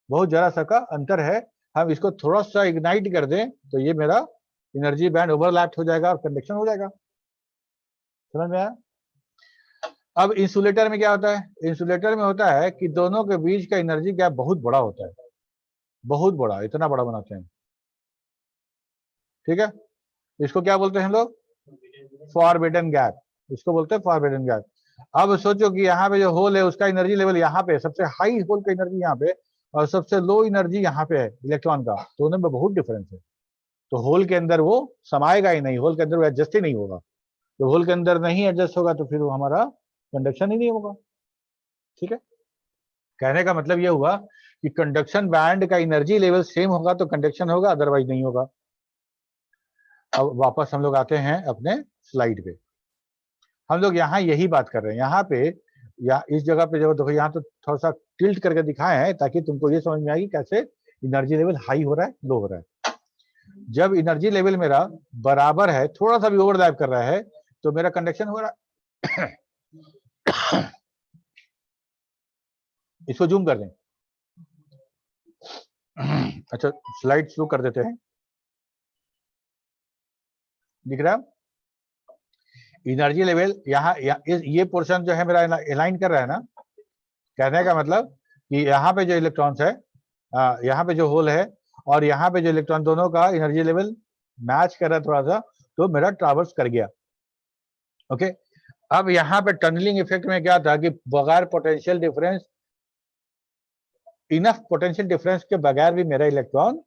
बहुत जरा सा का अंतर है। हम इसको थोड़ा सा इग्नाइट कर दें तो ये मेरा एनर्जी बैंड ओवरलैप हो जाएगा और कंडक्शन हो जाएगा। समझ में आया? अब इंसुलेटर में क्या होता है? इंसुलेटर में होता है कि दोनों के बीच का एनर्जी गैप बहुत बड़ा होता है, बहुत बड़ा, इतना बड़ा बनाते हैं, ठीक है। इसको क्या बोलते हैं हम लोग? फॉरबिडन गैप, इसको बोलते हैं फॉरबिडन गैप। अब सोचो कि यहाँ पे जो होल है उसका एनर्जी लेवल यहाँ पे, सबसे हाई होल का एनर्जी यहाँ पे और सबसे लो एनर्जी यहाँ पे है इलेक्ट्रॉन का, दोनों में बहुत डिफरेंस है। तो होल के अंदर वो समाएगा ही नहीं, होल के अंदर वो एडजस्ट ही नहीं होगा। तो होल के अंदर नहीं एडजस्ट होगा तो फिर वो हमारा कंडक्शन ही नहीं होगा, ठीक है। कहने का मतलब ये हुआ कि कंडक्शन बैंड का एनर्जी लेवल सेम होगा तो कंडक्शन होगा, अदरवाइज नहीं होगा। अब वापस हम लोग आते हैं अपने स्लाइड पे। हम लोग यहाँ यही बात कर रहे हैं, यहाँ पे या इस जगह पे जो देखो, यहाँ तो थोड़ा सा टिल्ट करके दिखाए हैं ताकि तुमको ये समझ में आएगी कैसे एनर्जी लेवल हाई हो रहा है, लो हो रहा है। जब एनर्जी लेवल मेरा बराबर है, थोड़ा सा भी ओवरलैप कर रहा है, तो मेरा कंडक्शन हो रहा है। इसको जूम कर दें। अच्छा स्लाइड शुरू कर देते हैं, दिख रहा है? एनर्जी लेवल यहाँ ये पोर्शन जो है मेरा अलाइन कर रहा है ना, कहने का मतलब कि यहाँ पे जो इलेक्ट्रॉन्स है, यहाँ पे जो होल है और यहाँ पे जो इलेक्ट्रॉन, दोनों का एनर्जी लेवल मैच कर रहा है थोड़ा सा, तो मेरा ट्रैवर्स कर गया। ओके, अब यहाँ पे टनलिंग इफेक्ट में क्या था कि बगैर potential difference, enough potential difference के बगैर भी मेरा इलेक्ट्रॉन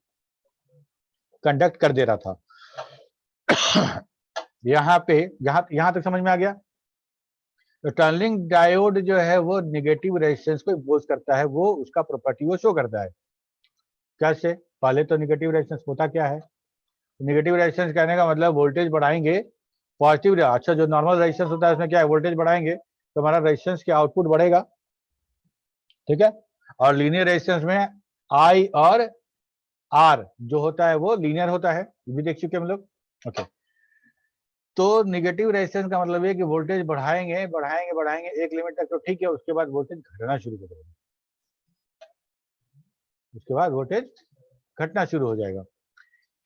कंडक्ट कर दे रहा था। यहाँ पे यहाँ तक समझ में आ गया? तो टनलिंग डायोड जो है वो नेगेटिव रेजिस्टेंस को इम्पोज करता है, वो उसका प्रॉपर्टी वो शो करता है। कैसे? पहले तो नेगेटिव रेजिस्टेंस होता क्या है? नेगेटिव रेजिस्टेंस कहने का मतलब वोल्टेज बढ़ाएंगे, पॉजिटिव, अच्छा जो नॉर्मल रेजिस्टेंस होता है उसमें क्या है, वोल्टेज बढ़ाएंगे तो हमारा रेजिस्टेंस के आउटपुट बढ़ेगा, ठीक है। और लीनियर रेजिस्टेंस में आई और आर जो होता है वो लीनियर होता है, ये भी देख चुके हम लोग। ओके, तो नेगेटिव रेजिस्टेंस का मतलब ये कि वोल्टेज बढ़ाएंगे बढ़ाएंगे बढ़ाएंगे एक लिमिट तक तो ठीक है, उसके बाद वोल्टेज घटना शुरू हो जाएगा, उसके बाद वोल्टेज घटना शुरू हो जाएगा।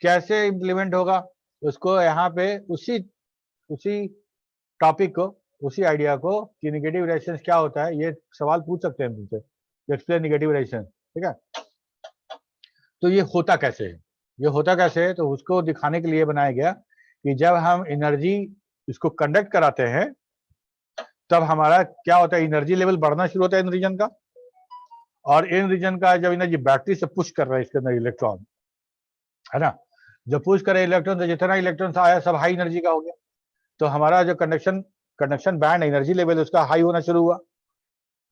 कैसे इंप्लीमेंट होगा उसको, यहाँ पे उसी टॉपिक को, उसी आइडिया को कि नेगेटिव रेजिस्टेंस क्या होता है, ये सवाल पूछ सकते हैं तुमसे, एक्सप्लेन नेगेटिव रेजिस्टेंस, ठीक है। तो ये होता कैसे है, ये होता कैसे है, तो उसको दिखाने के लिए बनाया गया कि जब हम एनर्जी इसको कंडक्ट कराते हैं तब हमारा क्या होता है, एनर्जी लेवल बढ़ना शुरू होता है इन रीजन का, और इन रीजन का जब एनर्जी बैटरी से पुश कर रहा है इसके अंदर इलेक्ट्रॉन, है ना, जब पुश करे इलेक्ट्रॉन तो जितना इलेक्ट्रॉन आया सब हाई एनर्जी का हो गया, तो हमारा जो कंडक्शन बैंड एनर्जी लेवल उसका हाई होना शुरू हुआ,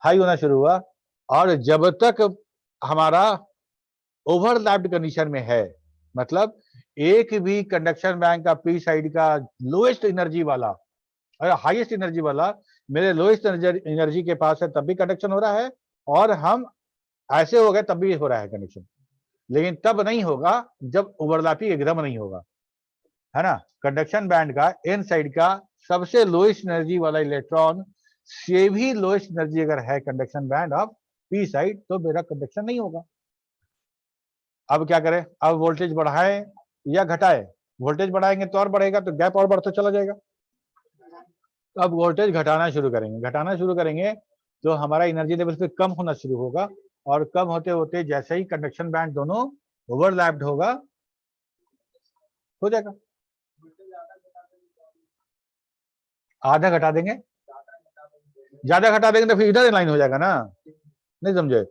हाई होना शुरू हुआ। और जब तक हमारा ओवरलैप्ड कंडीशन में है, मतलब एक भी कंडक्शन बैंड का पी साइड का लोएस्ट एनर्जी वाला और हाईएस्ट एनर्जी वाला मेरे लोएस्ट एनर्जी के पास है तब भी कंडक्शन हो रहा है, और हम ऐसे हो गए तब भी हो रहा है कंडक्शन, लेकिन तब नहीं होगा जब ओवरलैपिंग एकदम नहीं होगा, है ना। कंडक्शन बैंड का एन साइड का सबसे लोएस्ट एनर्जी वाला इलेक्ट्रॉन से भी लोएस्ट एनर्जी अगर है conduction band of P side, तो मेरा कंडक्शन नहीं होगा। अब क्या करें, अब वोल्टेज बढ़ाएं या घटाएं? वोल्टेज बढ़ाएंगे तो और बढ़ेगा, तो गैप और बढ़ता चला जाएगा। तो अब वोल्टेज घटाना शुरू करेंगे तो हमारा एनर्जी लेवल फिर कम होना शुरू होगा, और कम होते होते जैसे ही कंडक्शन बैंड दोनों ओवरलैप्ड होगा, हो जाएगा। आधा घटा देंगे, ज्यादा घटा देंगे तो फिर इधर लाइन हो जाएगा ना, नहीं समझे?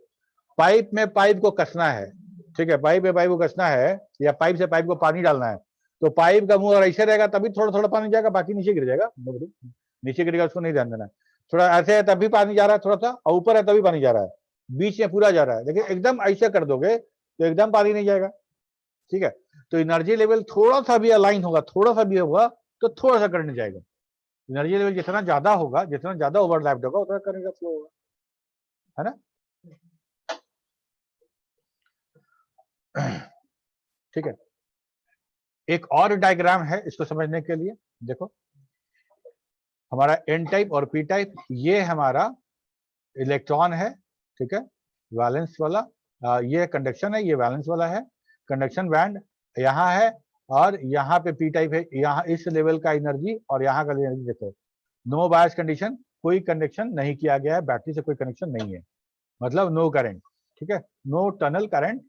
पाइप में पाइप को कसना है, ठीक है, पाइप में पाइप को कसना है, या पाइप से पाइप को पानी डालना है, तो पाइप का मुंह अगर ऐसे रहेगा तभी थोड़ा थोड़ा पानी जाएगा, बाकी नीचे गिर जाएगा। नीचे गिरेगा उसको नहीं ध्यान देना। थोड़ा ऐसे है तभी पानी जा रहा है थोड़ा सा, और ऊपर है तभी पानी जा रहा है, बीच में पूरा जा रहा है। देखिए एकदम ऐसे कर दोगे तो एकदम पानी नहीं जाएगा, ठीक है। तो एनर्जी लेवल थोड़ा सा भी अलाइन होगा, थोड़ा सा भी होगा तो थोड़ा सा करंट जाएगा। एनर्जी लेवल जितना ज्यादा होगा, जितना ज्यादा ओवरलैप्ड होगा उतना करंट का फ्लो होगा, है ना। ठीक है, एक और डायग्राम है इसको समझने के लिए। देखो हमारा एन टाइप और पी टाइप, ये हमारा इलेक्ट्रॉन है, ठीक है, वैलेंस वाला। ये कंडक्शन है, ये वैलेंस वाला है। कंडक्शन बैंड यहाँ है और यहाँ पे पी टाइप है। यहाँ इस लेवल का एनर्जी और यहाँ का एनर्जी देखो, नो बायस कंडीशन, कोई कनेक्शन नहीं किया गया है, बैटरी से कोई कनेक्शन नहीं है, मतलब नो करंट, ठीक है, नो टनल करंट।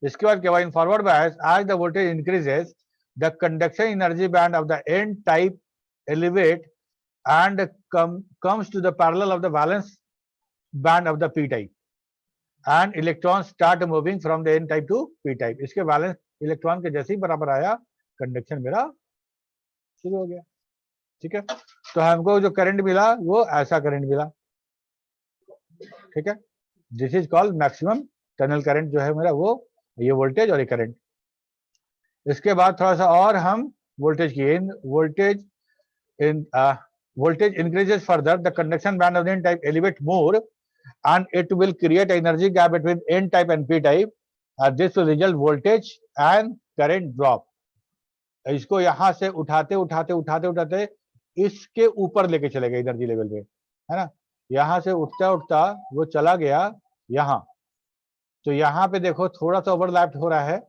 इसके बाद क्या हुआ, in forward bias as the voltage increases the conduction energy band of the n type elevate and comes to the parallel of the valence band of the p type and electrons start moving from the n type to p type। इसके वैलेंस इलेक्ट्रॉन के जैसे ही बराबर आया, कंडक्शन मेरा शुरू हो गया, ठीक है। तो हमको जो करंट मिला वो ऐसा करंट मिला, ठीक है। This is called maximum tunnel current जो है मेरा, वो ये वोल्टेज और ये करंट। इसके बाद थोड़ा सा और हम वोल्टेज की voltage increases further, the conduction band of the n type elevate more and it will create energy gap between n type and p type, and this will result voltage and current drop। इसको यहां से उठाते उठाते उठाते उठाते इसके ऊपर लेके चले गए एनर्जी लेवल पे, है ना। यहां से उठता उठता वो चला गया यहाँ, तो यहाँ पे देखो थोड़ा सा ओवरलैप्ड हो रहा है,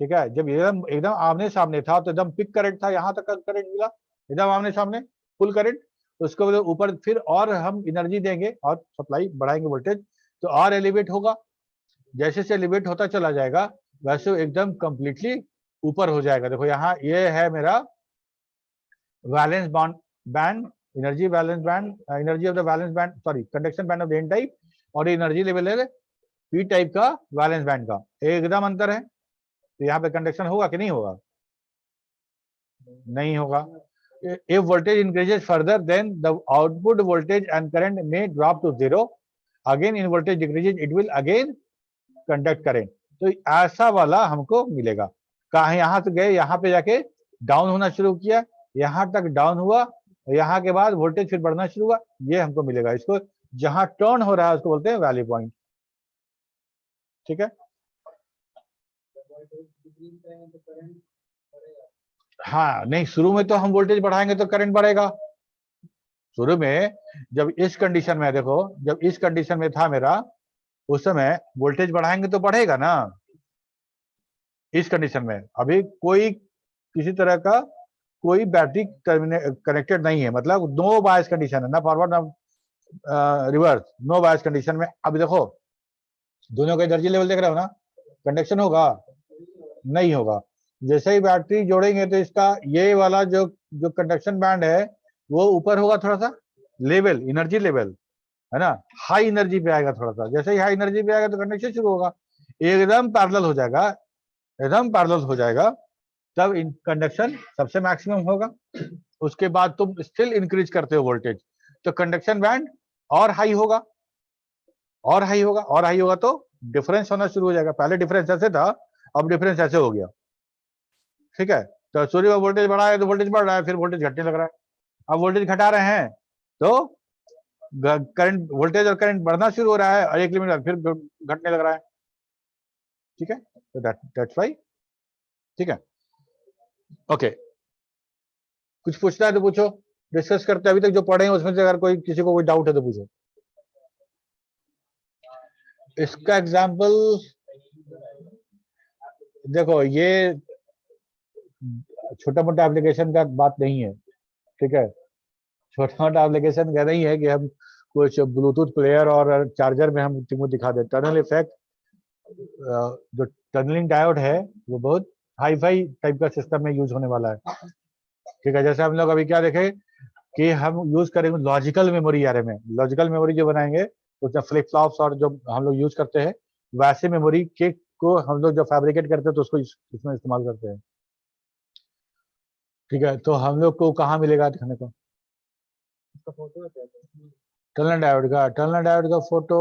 ठीक है। जब एकदम एकदम आमने सामने था तो एकदम पिक करंट था, यहाँ तक करंट मिला एकदम आमने सामने फुल करंट। तो उसको ऊपर फिर और हम एनर्जी देंगे और सप्लाई बढ़ाएंगे वोल्टेज, तो और एलिवेट होगा। जैसे से एलिवेट होता चला जाएगा वैसे एकदम कंप्लीटली ऊपर हो जाएगा। देखो यहाँ ये है मेरा valence band, energy valence band, energy of the valence band, sorry conduction band of the n type, और एनर्जी लेवल है पी टाइप का वैलेंस बैंड का, एकदम अंतर है। तो यहाँ पे कंडक्शन होगा कि नहीं होगा, नहीं होगा। If voltage increases further, then the output voltage and current may drop to zero. Again, in voltage decreases, it will again conduct current. तो ऐसा वाला हमको मिलेगा। कहा यहाँ से गए, यहाँ पे जाके डाउन होना शुरू किया, यहाँ तक डाउन हुआ, यहाँ के बाद वोल्टेज फिर बढ़ना शुरू हुआ, ये हमको मिलेगा। इसको जहां टर्न हो रहा है उसको बोलते हैं वैल्यू पॉइंट, ठीक है। हाँ नहीं, शुरू में तो हम वोल्टेज बढ़ाएंगे तो करंट बढ़ेगा। शुरू में जब इस कंडीशन में, देखो जब इस कंडीशन में था मेरा, उस समय वोल्टेज बढ़ाएंगे तो बढ़ेगा ना। इस कंडीशन में अभी कोई किसी तरह का कोई बैटरी कनेक्टेड नहीं है, मतलब नो बायस कंडीशन है, ना फॉरवर्ड ना रिवर्स, नो बायस कंडीशन में। अब देखो दोनों का एनर्जी लेवल देख रहे हो ना, कंडक्शन होगा नहीं होगा। जैसे ही बैटरी जोड़ेंगे तो इसका ये वाला जो कंडक्शन बैंड है वो ऊपर होगा, थोड़ा सा लेवल, एनर्जी लेवल है ना, हाई एनर्जी पे आएगा थोड़ा सा। जैसे ही हाई एनर्जी पे आएगा तो कंडक्शन शुरू होगा, एकदम पैरेलल हो जाएगा, एकदम पैरेलल हो जाएगा, तब कंडक्शन सबसे मैक्सिमम होगा। उसके बाद तुम स्टिल इंक्रीज करते हो वोल्टेज, तो कंडक्शन बैंड और हाई होगा, और हाई होगा, और हाई होगा तो डिफरेंस होना शुरू हो जाएगा। पहले डिफरेंस ऐसे था, अब डिफरेंस ऐसे हो गया, ठीक है। तो सूर्य का वोल्टेज बढ़ा है तो वोल्टेज बढ़ रहा है, फिर वोल्टेज घटने लग रहा है। अब वोल्टेज घटा रहे हैं तो करंट, वोल्टेज और करंट बढ़ना शुरू हो रहा है, और एक लिमिट बाद फिर घटने लग रहा है, ठीक है। तो दैट्स व्हाई, ठीक है, ओके। कुछ पूछना है तो पूछो, डिस्कस करते हैं। अभी तक जो पढ़े हैं उसमें से अगर कोई किसी को कोई डाउट है तो पूछो। इसका एग्जाम्पल देखो, ये छोटा मोटा एप्लीकेशन का बात नहीं है, ठीक है। छोटा मोटा एप्लीकेशन का नहीं है कि हम कुछ ब्लूटूथ प्लेयर और चार्जर में हम तुमको दिखा दें। टनल इफेक्ट, जो टनलिंग डायोड है वो बहुत हाई फाई टाइप का सिस्टम में यूज होने वाला है, ठीक है। जैसे हम लोग अभी क्या देखे कि हम यूज करेंगे लॉजिकल मेमोरी एरे में, लॉजिकल मेमोरी जो बनाएंगे उसमें फ्लिप फ्लॉप्स और जो हम लोग यूज करते हैं, वैसे मेमोरी के को हम लोग जो फैब्रिकेट करते हैं तो उसको इसमें इस्तेमाल करते हैं, ठीक है, तो हम लोग को कहाँ मिलेगा दिखने को? उसका फोटो है टनल डायोड का फोटो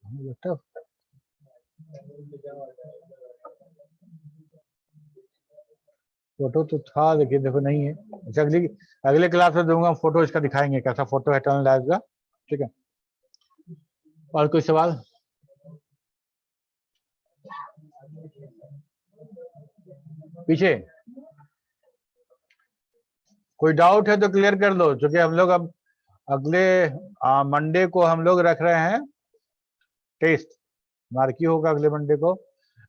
हमें लगता है फोटो तो था लेकिन देखो नहीं है। अच्छा, अगले क्लास में दूंगा फोटो, इसका दिखाएंगे कैसा फोटो है टनल डायोड का। ठीक है, और कोई सवाल? पीछे कोई डाउट है तो क्लियर कर दो, क्योंकि हम लोग अब अगले मंडे को हम लोग रख रहे हैं टेस्ट, मार्की होगा अगले मंडे को,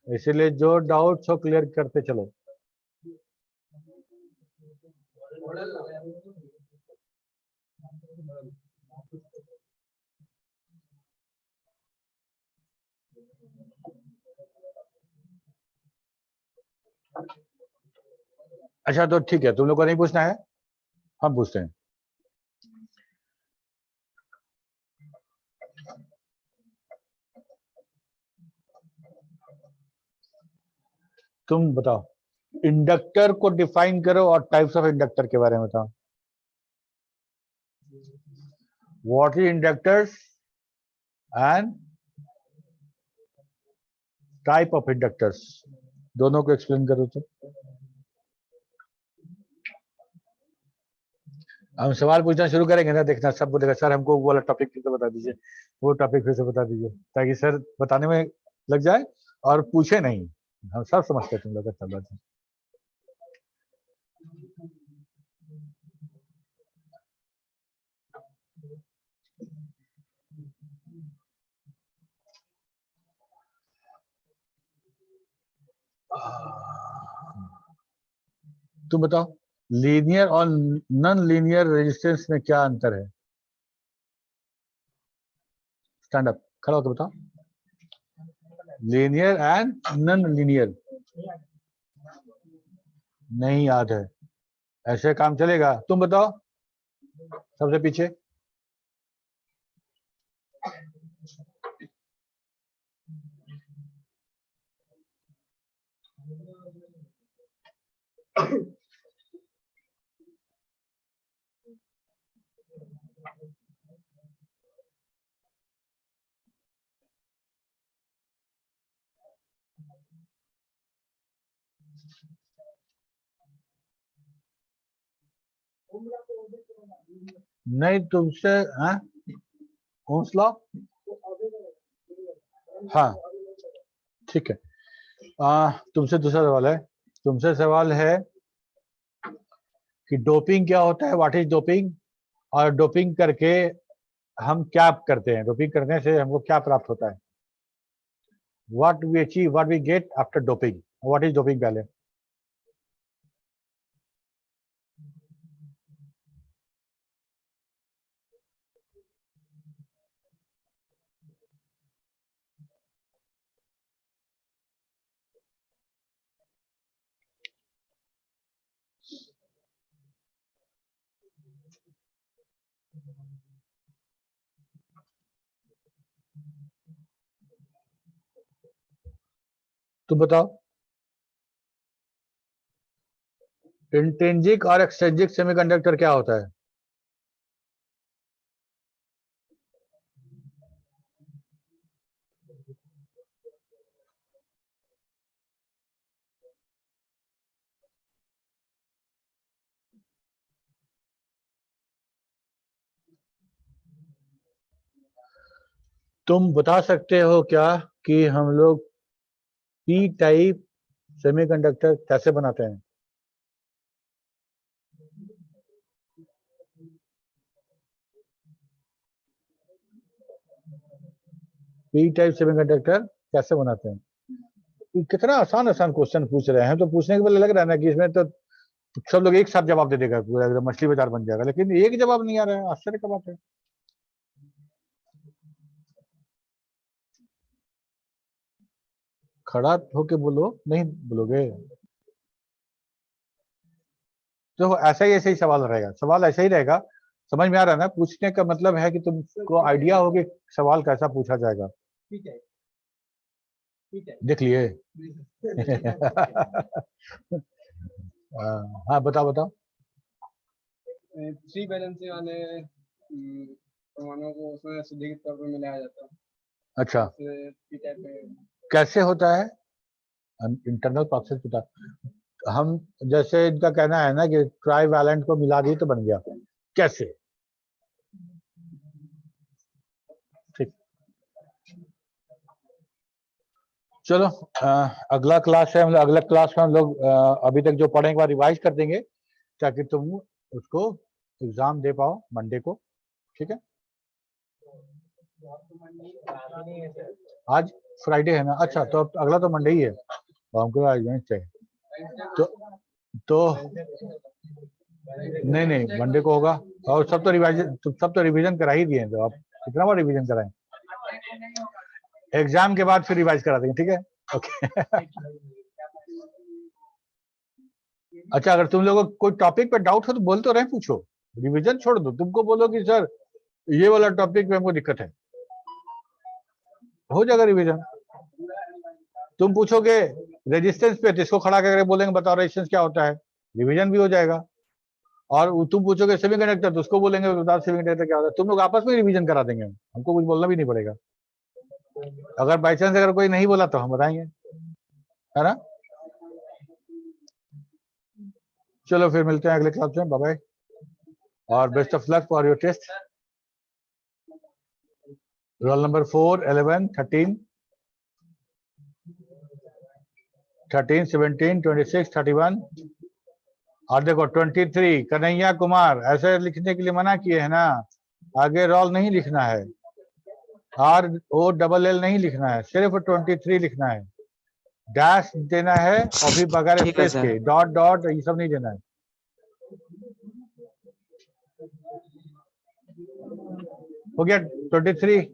इसीलिए जो डाउट्स हो क्लियर करते चलो। अच्छा तो ठीक है, तुम लोग को नहीं पूछना है, हम पूछते हैं। तुम बताओ, इंडक्टर को डिफाइन करो और टाइप्स ऑफ इंडक्टर के बारे में बताओ। What is inductors and type of inductors, दोनों को एक्सप्लेन करो। तो हम सवाल पूछना शुरू करेंगे ना, देखना सब बोलेगा सर हमको वो वाला टॉपिक फिर से बता दीजिए, वो टॉपिक फिर से बता दीजिए, ताकि सर बताने में लग जाए और पूछे नहीं। हम सब समझते हैं तुम लोग अच्छा बात है। तुम बताओ, लीनियर और नॉन लीनियर रेजिस्टेंस में क्या अंतर है? स्टैंड अप, खड़ा होकर बताओ। लीनियर एंड नॉन लीनियर नहीं याद है, ऐसे काम चलेगा? तुम बताओ सबसे पीछे। नहीं तुमसे, हाँ हौसला, हाँ ठीक है। तुमसे दूसरा सवाल है, तुमसे सवाल है कि डोपिंग क्या होता है, व्हाट इज डोपिंग, और डोपिंग करके हम क्या करते हैं, डोपिंग करने से हमको क्या प्राप्त होता है, what we achieve, what we get after doping, what is doping पहले। तुम बताओ, इंट्रिंसिक और एक्सट्रिंसिक सेमीकंडक्टर क्या होता है? तुम बता सकते हो क्या कि हम लोग पी टाइप सेमीकंडक्टर कैसे बनाते हैं? पी टाइप सेमीकंडक्टर कैसे बनाते हैं? ये कितना आसान आसान क्वेश्चन पूछ रहे हैं, तो पूछने के बाद लग रहा है ना कि इसमें तो सब लोग एक साथ जवाब दे देगा, पूरा एकदम मछली बाजार बन जाएगा, लेकिन एक जवाब नहीं आ रहा है, आश्चर्य का बात है। खड़ा होके बोलो, नहीं बोलोगे तो ऐसा ही सवाल रहेगा, सवाल ऐसा ही रहेगा। समझ में आ रहा है ना, पूछने का मतलब है कि तुमको आइडिया हो कि सवाल कैसा पूछा जाएगा। ठीक है। देख लिए? हाँ बताओ बताओ। थ्री बैलेंसिंग वाले परमाणुओं को उसमें शुद्धिकृत तौर पर मिलाया जाता है। अच्छा, जैसे पी टाइप में कैसे होता है? इंटरनल प्रोसेस बता। हम जैसे इनका कहना है ना कि ट्राई वैलेंट को मिला दी तो बन गया, कैसे? ठीक, चलो अगला क्लास है, हम लोग अगला क्लास में हम लोग अभी तक जो पढ़े एक बार रिवाइज कर देंगे ताकि तुम उसको एग्जाम दे पाओ मंडे को। ठीक है, आज फ्राइडे है ना? अच्छा, तो अगला तो मंडे ही है, तो हमको आज चाहिए तो नहीं मंडे को होगा। और सब तो रिवीजन करा ही दिए, तो आप कितना बार रिवीजन कराएं? एग्जाम के बाद फिर रिवाइज करा देंगे, ठीक है? ओके। अच्छा, अगर तुम लोगों को कोई टॉपिक पे डाउट हो तो बोल तो रहे, पूछो, रिवीजन छोड़ दो। तुमको बोलो कि सर ये वाला टॉपिक पे हमको दिक्कत है, हो जाएगा रिवीजन। तुम पूछोगे रेजिस्टेंस पे, तो इसको खड़ा करके बोलेंगे बताओ रेजिस्टेंस क्या होता है, रिवीजन भी हो जाएगा। और तुम पूछोगे सेमीकंडक्टर, तो उसको बोलेंगे बताओ सेमीकंडक्टर क्या होता है। तुम लोग आपस में रिवीजन करा देंगे, हमको कुछ बोलना भी नहीं पड़ेगा। अगर बाई चांस अगर कोई नहीं बोला तो हम बताएंगे, है ना? चलो फिर मिलते हैं अगले क्लास में, बाय बाय, और best of luck for your test. Roll number 4, 11, 13, 17, 26, 31 और देखो 23 कन्हैया कुमार। ऐसे लिखने के लिए मना किए है ना, आगे रोल नहीं लिखना है, ROLL नहीं लिखना है, सिर्फ 23 लिखना है, डैश देना है और भी बगैर ठीक है स्पेस सर। के, डॉट ये सब नहीं देना है। हो गया 23।